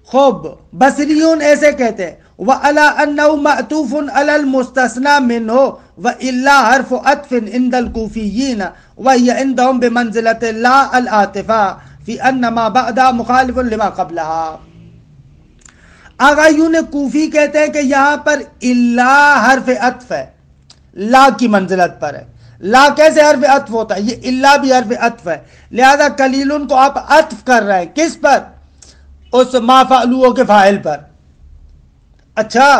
خوب بصریون ایسے کہتے ہیں، وَعَلَىٰ أَنَّهُ مَعْطُوفٌ عَلَى الْمُسْتَثْنَىٰ مِنْهُ وَإِلَّا حَرْفُ عَطْفٍ عِنْدَ الْكُوفِيِّينَ وَهِيَ عِنْدَهُمْ بِمَنْزِلَةِ لَا الْعَاطِفَةِ فِي أَنَّ مَا بَعْدَهَا مُخَالِفٌ لِمَا قَبْلَهَا۔ آغایون کوفی کہتے ہیں کہ یہاں پر الا حرف عطف ہے، لا کی منزلت پر ہے. لا کیسے حرف عطف ہوتا ہے؟ یہ الا بھی حرف عطف ہے، لہذا قلیلن کو آپ عطف کر رہے ہیں کس پر؟ اس ما فعلو کے فاعل پر. اچھا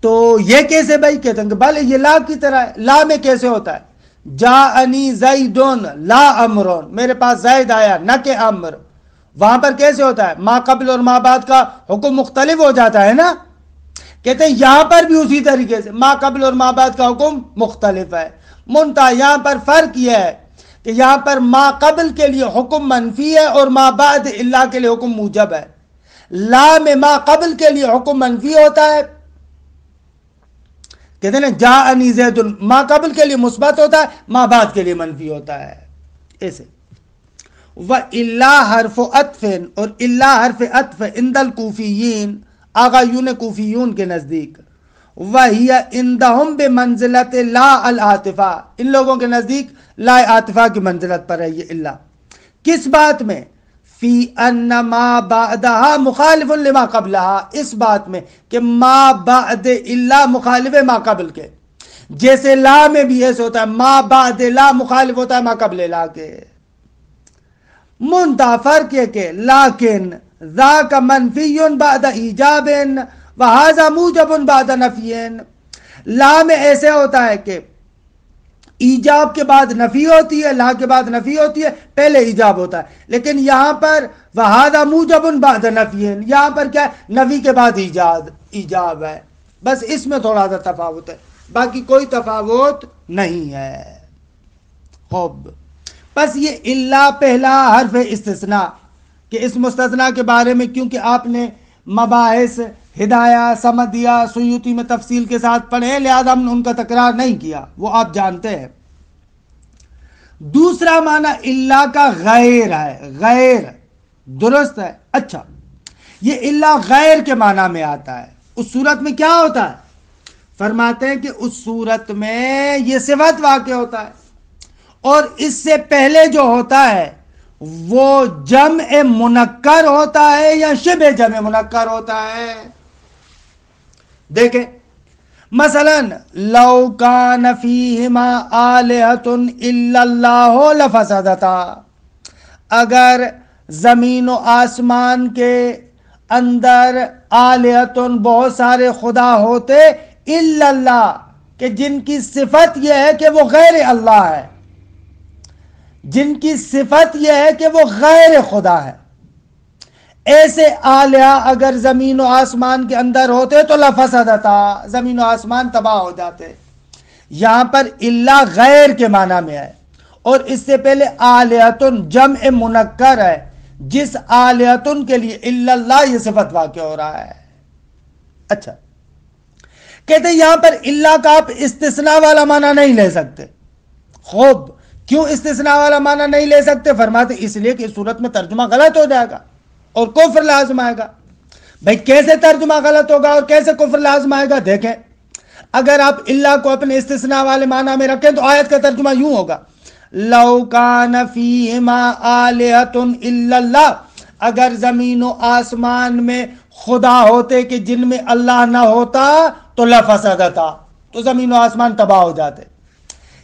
تو یہ کیسے بھائی؟ کہتے ہیں کہ بھلے یہ لا کی طرح ہے. لا میں کیسے ہوتا ہے؟ جاءنی زیدون لا امرون، میرے پاس زید آیا نہ کہ امر. وہاں پر کیسے ہوتا ہے؟ ما قبل اور ما بعد کا حکم مختلف ہو جاتا ہے نا. کہتے ہیں یہاں پر بھی اسی طریقے سے ما قبل اور ما بعد کا حکم مختلف ہے. منتہا یہاں پر فرق یہ ہے کہ یہاں پر ما قبل کے لیے حکم منفی ہے اور ما بعد الا کے لیے حکم موجب ہے. لا میں ما قبل کے لیے حکم منفی ہوتا ہے، کہتے ہیں جاءنی زید، ما قبل کے لیے مثبت ہوتا ہے، ما بعد کے لیے منفی ہوتا ہے. ایسے وَإِلَّا حرف عطف، اور الا حرف عطف عند الکوفیین، آغایون کوفیون کے نزدیک، وَهِيَ عِندَهُمْ بِمَنزِلَةِ لا العاطفہ، ان لوگوں کے نزدیک لا عاطفہ کی منزلت پر ہے یہ الا. کس بات میں؟ فی ان ما بعدها مخالف لما قبلها، اس بات میں کہ ما بعد الا مخالف ما قبل کے. جیسے لا میں بھی ایسے ہوتا ہے، ما بعد لا مخالف ہوتا ہے ما قبل لا کے. منتہا فرق یہ کہ لیکن ذاک منفی بعد ایجاب وہذا موجب بعد نفی. لا میں ایسے ہوتا ہے کہ ایجاب کے بعد نفی ہوتی ہے، لا کے بعد نفی ہوتی ہے، پہلے ایجاب ہوتا ہے. لیکن یہاں پر وہذا موجب بعد نفی، یہاں پر کیا ہے؟ نفی کے بعد ایجاب ہے. بس اس میں تھوڑا سا تفاوت ہے، باقی کوئی تفاوت نہیں ہے. خوب، بس یہ الا پہلا حرف استثناء کہ اس مستثناء کے بارے میں کیونکہ آپ نے مباحث ہدایہ سمدیہ سیوطی میں تفصیل کے ساتھ پڑھے، لہذا ہم نے ان کا تکرار نہیں کیا، وہ آپ جانتے ہیں. دوسرا معنی الا کا غیر ہے، غیر، درست ہے. اچھا یہ الا غیر کے معنی میں آتا ہے. اس صورت میں کیا ہوتا ہے؟ فرماتے ہیں کہ اس صورت میں یہ صفت واقع ہوتا ہے، اور اس سے پہلے جو ہوتا ہے وہ جمع منکر ہوتا ہے یا شبہ جمع منکر ہوتا ہے. دیکھیں مثلا لو کان فیہما آلہۃ الا اللہ لفسدتا، اگر زمین و آسمان کے اندر آلہۃ بہت سارے خدا ہوتے، الا اللہ کہ جن کی صفت یہ ہے کہ وہ غیر اللہ ہے، جن کی صفت یہ ہے کہ وہ غیر خدا ہے، ایسے آلیہ اگر زمین و آسمان کے اندر ہوتے تو لفسدتا، زمین و آسمان تباہ ہو جاتے. یہاں پر الا غیر کے معنی میں ہے، اور اس سے پہلے آلیہتن جمع منکر ہے، جس آلیہتن کے لیے الا اللہ یہ صفت واقع ہو رہا ہے. اچھا کہتے ہیں یہاں پر الا کا آپ استثناء والا معنی نہیں لے سکتے. خوب، کیوں استثناء والا معنی نہیں لے سکتے؟ فرماتے اس لیے کہ اس صورت میں ترجمہ غلط ہو جائے گا اور کفر لازم آئے گا. بھائی کیسے ترجمہ غلط ہوگا اور کیسے کفر لازم آئے گا؟ دیکھیں اگر آپ اللہ کو اپنے استثناء والے معنی میں رکھیں تو آیت کا ترجمہ یوں ہوگا، لو کان فیہما آلہۃ الا اللہ، اگر زمین و آسمان میں خدا ہوتے کہ جن میں اللہ نہ ہوتا تو لفسدتا، تو زمین و آسمان تباہ ہو جاتے.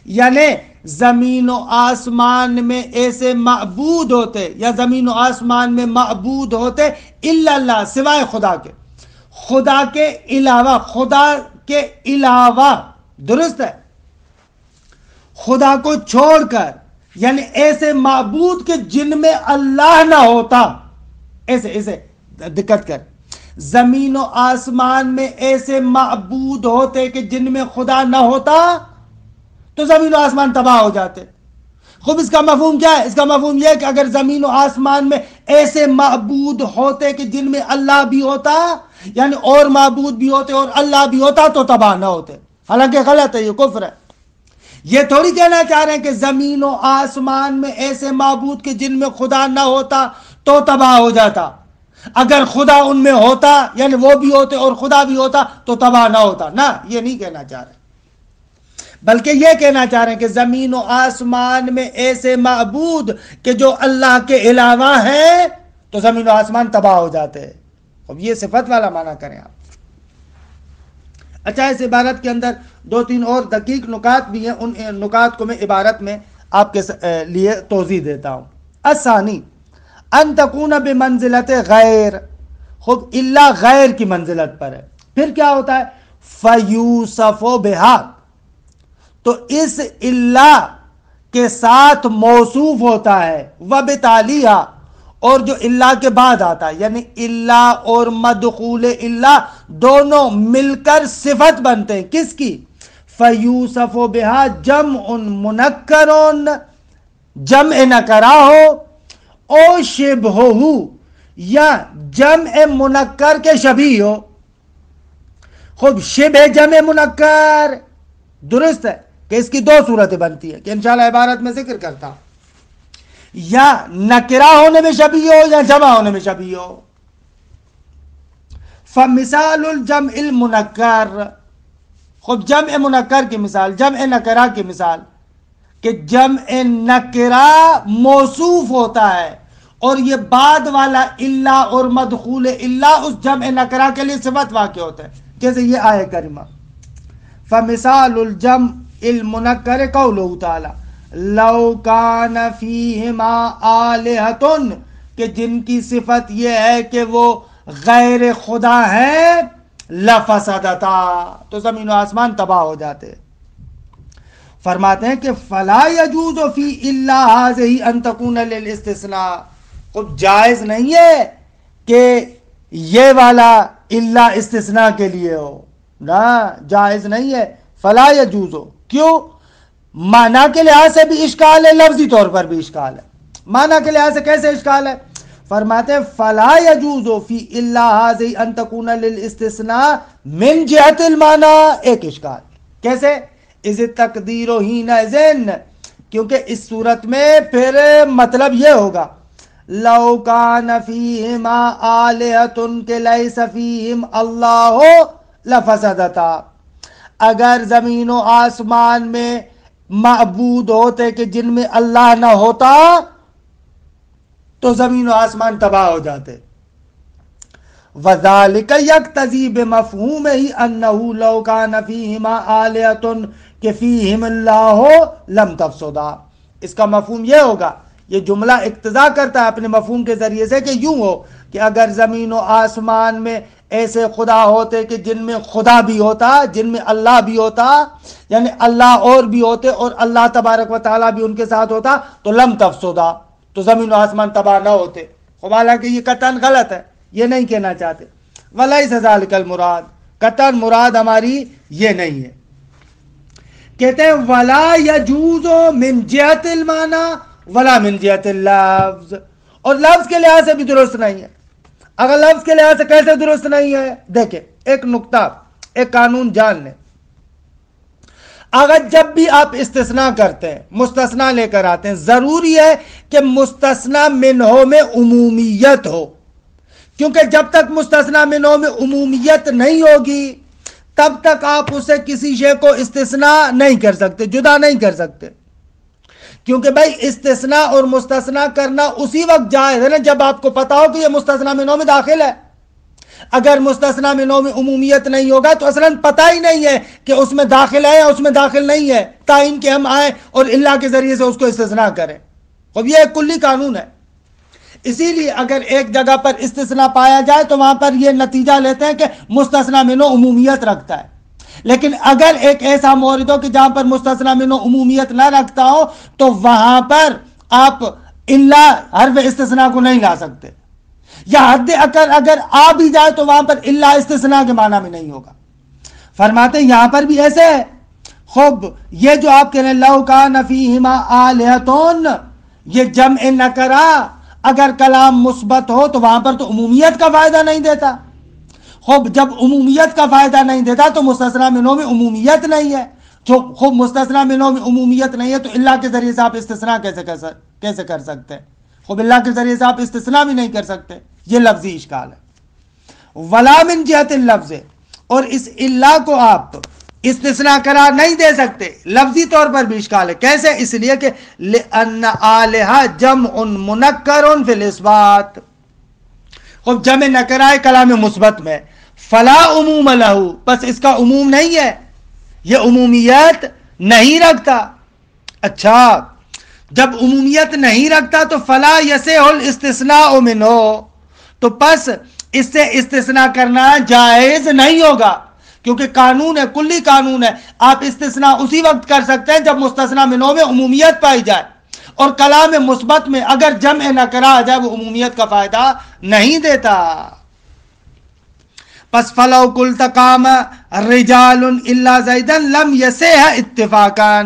یعنی زمین و آسمان میں ایسے معبود ہوتے یا زمین و آسمان میں معبود ہوتے الا اللہ، سوائے خدا کے، خدا کے علاوہ، خدا کے علاوہ، درست ہے، خدا کو چھوڑ کر، یعنی ایسے معبود کے جن میں اللہ نہ ہوتا. ایسے دقت کر، زمین و آسمان میں ایسے معبود ہوتے کہ جن میں خدا نہ ہوتا تو زمین و آسمان تباہ ہو جاتے. خوب، اس کا مفہوم کیا ہے؟ اس کا مفہوم یہ ہے کہ اگر زمین و آسمان میں ایسے معبود ہوتے کہ جن میں اللہ بھی ہوتا، یعنی اور معبود بھی ہوتے اور اللہ بھی ہوتا تو تباہ نہ ہوتے. حالانکہ غلط ہے، یہ کفر ہے. یہ تھوڑی کہنا چاہ رہے ہیں کہ زمین و آسمان میں ایسے معبود کہ جن میں خدا نہ ہوتا تو تباہ ہو جاتا. اگر خدا ان میں ہوتا، یعنی وہ بھی ہوتے اور خدا بھی ہوتا تو تباہ نہ ہوتا. نہ، یہ نہیں کہنا چاہ رہے، بلکہ یہ کہنا چاہ رہے ہیں کہ زمین و آسمان میں ایسے معبود کہ جو اللہ کے علاوہ ہیں تو زمین و آسمان تباہ ہو جاتے. اب یہ صفت والا معنی کریں آپ. اچھا اس عبارت کے اندر دو تین اور دقیق نکات بھی ہیں، ان نکات کو میں عبارت میں آپ کے لیے توضیح دیتا ہوں. الثانی ان تکون بمنزلت غیر، خود اللہ غیر کی منزلت پر ہے، پھر کیا ہوتا ہے فیوصف بہا، تو اس اللہ کے ساتھ موصوف ہوتا ہے، وبتالیہ، اور جو اللہ کے بعد آتا ہے، یعنی اللہ اور مدخول اللہ دونوں مل کر صفت بنتے ہیں کس کی؟ فیوصف بہا جمع منکر، جمع نکرہ ہو، او شبہ، یا جمع منکر کے شبیہ ہو. خوب شبہ جمع منکر درست ہے کہ اس کی دو صورتیں بنتی ہے کہ انشاءاللہ عبارت میں ذکر کرتا ہوں، یا نکرہ ہونے میں شبیہ ہو یا جمع ہونے میں شبیہ ہو. فمثال الجمع المنکر، خب جمع منکر کی مثال، جمع نکرہ کی مثال، کہ جمع نکرہ موصوف ہوتا ہے اور یہ بعد والا اللہ اور مدخول اللہ اس جمع نکرہ کے لیے صفت واقع ہوتا ہے، جیسے یہ آیہ کریمہ فمثال الجمع المنکر قولہ تعالی لو کان فیہما آلہۃ، کہ جن کی صفت یہ ہے کہ وہ غیر خدا ہیں، لفسدتا، تو زمین و آسمان تباہ ہو جاتے. فرماتے ہیں کہ فلا یجوز فی الا ھذہ ان تکون للاستثناء، خود جائز نہیں ہے کہ یہ والا الا استثناء کے لیے ہو، نہ جائز نہیں ہے. فلا یجوز، کیوں؟ معنی کے لحاظ سے بھی اشکال ہے، لفظی طور پر بھی اشکال ہے. معنی کے لحاظ سے کیسے اشکال ہے؟ فرماتے ہیں فلا یجوز فی الا ھذہ ان تکون للاستثناء من جہت المعنی، ایک اشکال کیسے؟ اذ تقدیر حینئذ، کیونکہ اس صورت میں پھر مطلب یہ ہوگا لو کان فیہما آلہۃ کہ لیس فیہم اللہ لفسدتا، اگر زمین و آسمان میں معبود ہوتے کہ جن میں اللہ نہ ہوتا تو زمین و آسمان تباہ ہو جاتے. وذالک یقتضی بمفہومہ انہ لو کان فیہما آلہۃ کہ فیہم اللہ لم تفسدا، اس کا مفہوم یہ ہوگا، یہ جملہ اقتضا کرتا ہے اپنے مفہوم کے ذریعے سے کہ یوں ہو کہ اگر زمین و آسمان میں ایسے خدا ہوتے کہ جن میں خدا بھی ہوتا، جن میں اللہ بھی ہوتا، یعنی اللہ اور بھی ہوتے اور اللہ تبارک و تعالیٰ بھی ان کے ساتھ ہوتا، تو لم تفسدا، تو زمین و آسمان تباہ نہ ہوتے. خب حالانکہ یہ قطعاً غلط ہے، یہ نہیں کہنا چاہتے. ولیس ذالک المراد، قطعاً مراد ہماری یہ نہیں ہے. کہتے ہیں ولا یجوز من جہت المعنی ولا من جہت اللفظ، اور لفظ کے لحاظ سے بھی درست نہیں ہے. اگر لفظ کے لحاظ سے کیسے درست نہیں ہے؟ دیکھیں ایک نقطہ، ایک قانون جان لیں. اگر جب بھی آپ استثناء کرتے ہیں، مستثنیٰ لے کر آتے ہیں، ضروری ہے کہ مستثنیٰ منہ میں عمومیت ہو، کیونکہ جب تک مستثنیٰ منہ میں عمومیت نہیں ہوگی تب تک آپ اسے کسی شے کو استثناء نہیں کر سکتے، جدا نہیں کر سکتے. کیونکہ بھائی استثناء اور مستثنیٰ کرنا اسی وقت جائز ہے نا جب آپ کو پتا ہو کہ یہ مستثنیٰ منہ میں داخل ہے. اگر مستثنیٰ منہ میں عمومیت نہیں ہوگا تو اصلاً پتہ ہی نہیں ہے کہ اس میں داخل ہے یا اس میں داخل نہیں ہے، تعین کہ ہم آئیں اور اللہ کے ذریعے سے اس کو استثناء کریں. اب یہ ایک کلی قانون ہے. اسی لیے اگر ایک جگہ پر استثناء پایا جائے تو وہاں پر یہ نتیجہ لیتے ہیں کہ مستثنیٰ منہ عمومیت رکھتا ہے. لیکن اگر ایک ایسا مورد ہو کہ جہاں پر مستثنیٰ منہ عمومیت نہ رکھتا ہو تو وہاں پر آپ اللہ حرف استثناء کو نہیں لا سکتے، یا حد اگر آ بھی جائے تو وہاں پر اللہ استثناء کے معنی میں نہیں ہوگا. فرماتے ہیں یہاں پر بھی ایسے ہے. خب یہ جو آپ کہہ رہے ہیں لو کان فیہما آلہۃ، یہ جمع نکرہ اگر کلام مثبت ہو تو وہاں پر تو عمومیت کا فائدہ نہیں دیتا. خب جب عمومیت کا فائدہ نہیں دیتا تو مستثنیٰ منہ میں عمومیت نہیں ہے. جو خوب مستثنیٰ منہ میں عمومیت نہیں ہے تو اللہ کے ذریعے سے آپ استثناء کیسے کر سکتے ہیں؟ خوب اللہ کے ذریعے سے آپ استثناء بھی نہیں کر سکتے. یہ لفظی اشکال ہے. ولا من جہت اللفظ، اور اس اللہ کو آپ استثناء قرار نہیں دے سکتے، لفظی طور پر بھی اشکال ہے. کیسے؟ اس لیے کہ لأن آلہہ جمع منکر فی الاثبات، خب جمع نکرہ ہے کلام مثبت میں، فلا عموم لہو، بس اس کا عموم نہیں ہے، یہ عمومیت نہیں رکھتا. اچھا جب عمومیت نہیں رکھتا تو فلا یصح الاستثناء منہ، تو پس اس سے استثناء کرنا جائز نہیں ہوگا، کیونکہ قانون ہے، کلی قانون ہے، آپ استثناء اسی وقت کر سکتے ہیں جب مستثنی منہ میں عمومیت پائی جائے، اور کلام مثبت میں اگر جمع نکرہ آ جائے وہ عمومیت کا فائدہ نہیں دیتا. پس فلو قلت قام رجال الا زیدا لم یصح اتفاقا،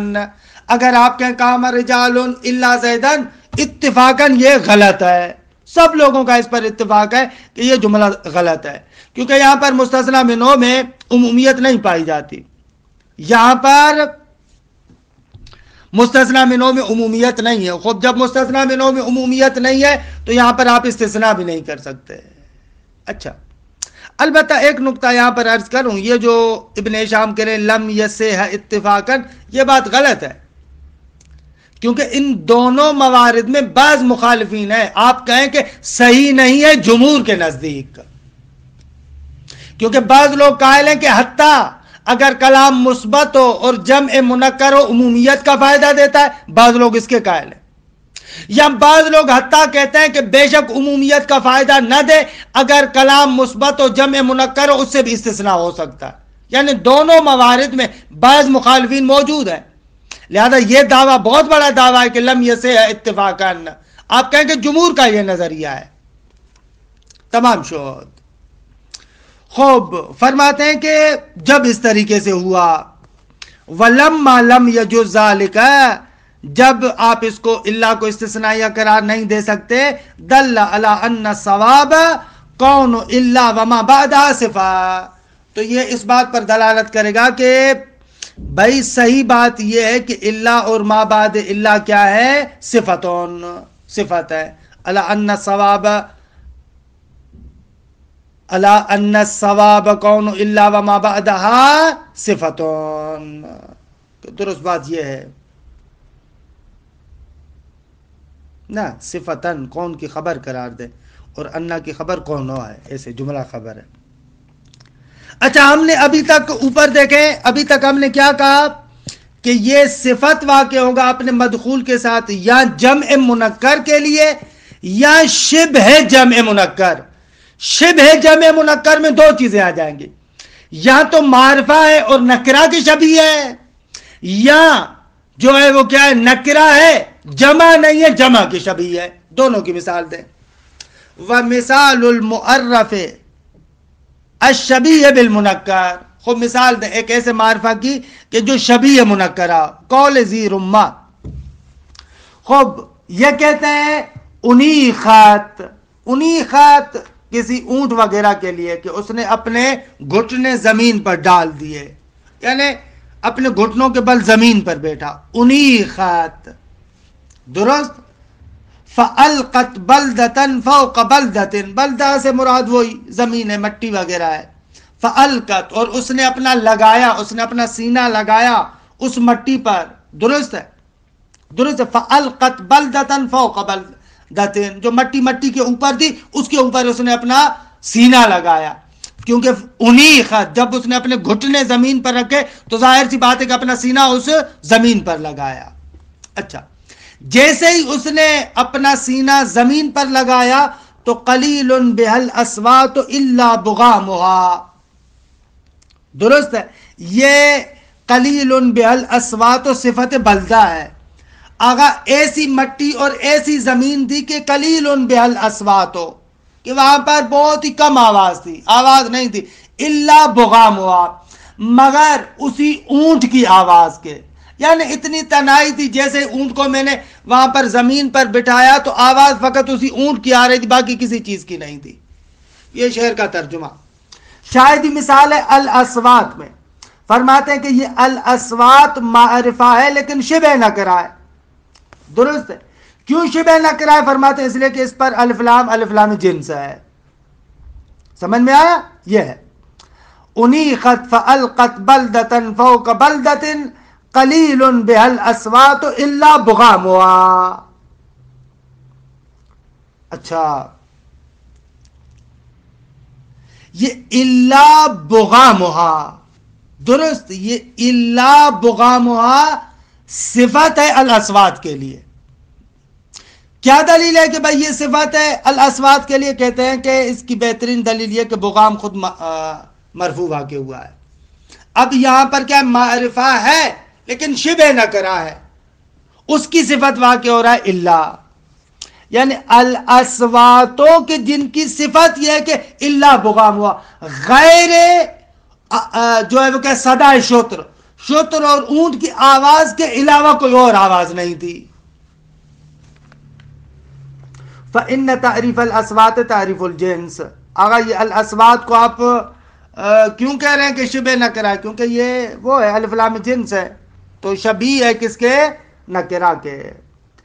اگر آپ کہیں قام رجال الا زیدا اتفاقا، یہ غلط ہے، سب لوگوں کا اس پر اتفاق ہے کہ یہ جملہ غلط ہے، کیونکہ یہاں پر مستثنی منہ میں عمومیت نہیں پائی جاتی، یہاں پر مستثنی منہ میں عمومیت نہیں ہے. خود جب مستثنی منہ میں عمومیت نہیں ہے تو یہاں پر آپ استثناء بھی نہیں کر سکتے. اچھا البتہ ایک نقطہ یہاں پر عرض کروں، یہ جو ابن ہشام کرے لم یصح اتفاقا، یہ بات غلط ہے، کیونکہ ان دونوں موارد میں بعض مخالفین ہیں، آپ کہیں کہ صحیح نہیں ہے جمہور کے نزدیک، کیونکہ بعض لوگ قائل ہیں کہ حتیٰ اگر کلام مثبت ہو اور جمع منکر ہو عمومیت کا فائدہ دیتا ہے، بعض لوگ اس کے قائل ہیں، یا بعض لوگ حتیٰ کہتے ہیں کہ بے شک عمومیت کا فائدہ نہ دے، اگر کلام مثبت ہو جمع منکر ہو اس سے بھی استثناء ہو سکتا ہے. یعنی دونوں موارد میں بعض مخالفین موجود ہیں، لہذا یہ دعویٰ بہت بڑا دعویٰ ہے کہ لم یصح اتفاقا، آپ کہیں کہ جمہور کا یہ نظریہ ہے. تمام شد. خوب فرماتے ہیں کہ جب اس طریقے سے ہوا، وَلَمَّا لَمْ يَجُزْ ذَلِكَ، جب آپ اس کو اللہ کو استثنائیہ قرار نہیں دے سکتے، دل علی ان الصواب کون الا وما بعدها صفہ، تو یہ اس بات پر دلالت کرے گا کہ بھائی صحیح بات یہ ہے کہ اللہ اور ما بعد اللہ کیا ہے، صفتون، صفت ہے. علی ان الصواب، علی ان الصواب کون الا وما بعدها صفتون، درست بات یہ ہے نا، صفتن کون کی خبر قرار دے اور انا کی خبر کون ہو ہے، ایسے جملہ خبر ہے. اچھا ہم نے ابھی تک اوپر دیکھیں، ابھی تک ہم نے کیا کہا کہ یہ صفت واقع ہوگا اپنے مدخول کے ساتھ یا جمع منکر کے لیے یا شبہ جمع منکر. شبہ جمع منکر میں دو چیزیں آ جائیں گی، یا تو معرفہ ہے اور نکرہ کی شبیہ ہے، یا جو ہے وہ کیا ہے، نکرہ ہے جمع نہیں ہے، جمع کی شبیہ ہے. دونوں کی مثال دیں. وَمِثَالُ الْمُعَرَّفِ الشبیہ بالمنکر، خود مثال دیں ایک ایسے معرفہ کی کہ جو شبیہ منکرہ، قول ذی رمہ. خب یہ کہتے ہیں انیخت، انیخت کسی اونٹ وغیرہ کے لیے کہ اس نے اپنے گھٹنے زمین پر ڈال دیے، یعنی اپنے گھٹنوں کے بل زمین پر بیٹھا، انیخت، درست. فَأَلْقَتْ بَلْدَةً فَوْقَ بَلْدَةٍ، بلدہ سے مراد وہی زمین ہے، مٹی وغیرہ ہے. فَأَلْقَتْ، اور اس نے اپنا لگایا، اس نے اپنا سینہ لگایا اس مٹی پر، درست ہے، درست ہے. فَأَلْقَتْ بَلْدَةً فَوْقَ بَلْدَةٍ، جو مٹی کے اوپر تھی اس کے اوپر اس نے اپنا سینہ لگایا، کیونکہ انیخت جب اس نے اپنے گھٹنے زمین پر رکھے تو ظاہر سی بات ہے کہ اپنا سینہ اس زمین پر لگایا. اچھا جیسے ہی اس نے اپنا سینہ زمین پر لگایا تو قلیل بہل اصوات الا بغامها، درست ہے، یہ قلیل بہل اصوات صفت بلدہ ہے. آگا ایسی مٹی اور ایسی زمین تھی کہ قلیل بہل اصوات ہو، کہ وہاں پر بہت ہی کم آواز تھی، آواز نہیں تھی، الا بغامها، مگر اسی اونٹ کی آواز کے، یعنی اتنی تنہائی تھی، جیسے اونٹ کو میں نے وہاں پر زمین پر بٹھایا تو آواز فقط اسی اونٹ کی آ رہی تھی، باقی کسی چیز کی نہیں تھی. یہ شعر کا ترجمہ. شاید ہی مثال ہے الاصوات میں، فرماتے ہیں کہ یہ الاصوات معرفہ ہے لیکن شبہ نکرہ ہے، درست ہے. کیوں شبہ نکرہ ہے؟ فرماتے ہیں اس لیے کہ اس پر الف لام جنس ہے. سمجھ میں آیا؟ یہ ہے انیخت فالقت بلدة فوق بلدة قلیل بہل اصوات الا بغامها. اچھا یہ الا بغامہا، درست، یہ الا بغامہا صفت ہے الاصوات کے لیے۔ کیا دلیل ہے کہ بھائی یہ صفت ہے الاصوات کے لیے؟ کہتے ہیں کہ اس کی بہترین دلیل یہ کہ بغام خود مرفوع واقع ہوا ہے۔ اب یہاں پر کیا معرفہ ہے لیکن شبہ نکرہ ہے، اس کی صفت واقع ہو رہا ہے الا، یعنی الاصواتوں کے جن کی صفت یہ ہے کہ الا بغام ہوا، غیر جو ہے وہ کہ صدائے شتر اور اونٹ کی آواز کے علاوہ کوئی اور آواز نہیں تھی۔ فَإِنَّ تَعْرِيفَ الْأَصْوَاتِ تَعْرِيفُ الْجِنْسِ، اگر یہ الاصوات کو آپ کیوں کہہ رہے ہیں کہ شبہ نکرہ ہے؟ کیونکہ یہ وہ ہے الف لام جنس ہے، تو شبیہ ہے کس کے؟ نکرہ کے۔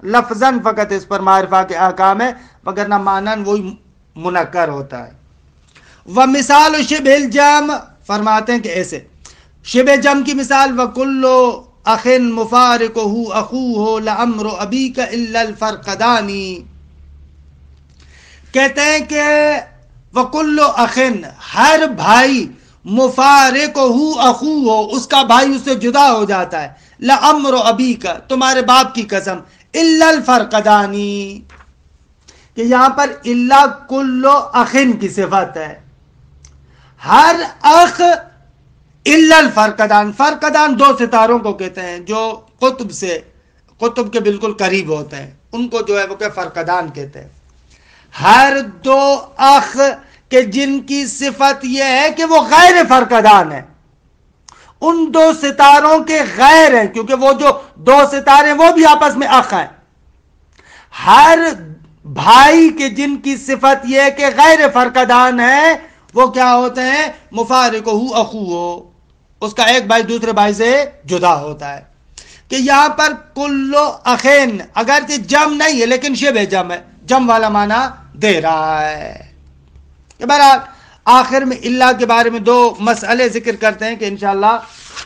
لفظاً فقط اس پر معرفہ کے احکام ہے، وگرنہ معناً وہی منکر ہوتا ہے۔ وَمِثَالُ شِبْهِ الْجَمْ، فرماتے ہیں کہ ایسے شبہ جم کی مثال، وَكُلُّ أَخٍ مُفَارِقُهُ أَخُوهُ لَأَمْرُ أَبِيكَ إِلَّا الْفَرْقَدَانِ، کہتے ہیں کہ وَكُلُّ أَخٍ، ہر بھائی، مُفَارِقُهُ أَخُوهُ، اس کا بھائی اس سے جدا ہو جاتا ہے، لَأَمْرُ أَبِيكَ، تمہارے باپ کی قسم، إِلَّا الْفَرْقَدَانِ، کہ یہاں پر إِلَّا كُلُّ أَخٍ کی صفت ہے، ہر اخ الا الفرقدان، فرقدان دو ستاروں کو کہتے ہیں جو قطب کے بالکل قریب ہوتے ہیں، ان کو جو ہے وہ کہ فرقدان کہتے ہیں۔ ہر دو اخ کہ جن کی صفت یہ ہے کہ وہ غیر فرقدان ہے، ان دو ستاروں کے غیر ہیں، کیونکہ وہ جو دو ستارے وہ بھی آپس میں اخ ہیں۔ ہر بھائی کے جن کی صفت یہ ہے کہ غیر فرقدان ہے، وہ کیا ہوتے ہیں؟ مفارقہ اخوہ، اس کا ایک بھائی دوسرے بھائی سے جدا ہوتا ہے۔ کہ یہاں پر کلو اخین اگرچہ جم نہیں ہے لیکن شبہ جم ہے، جم والا معنی دے رہا ہے۔ کہ بہرحال آخر میں اللہ کے بارے میں دو مسئلے ذکر کرتے ہیں کہ انشاءاللہ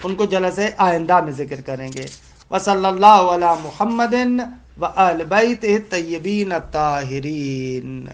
ان کو جلسے آئندہ میں ذکر کریں گے۔ وصلی اللہ علی محمد وآل بیتہ الطیبین الطاہرین۔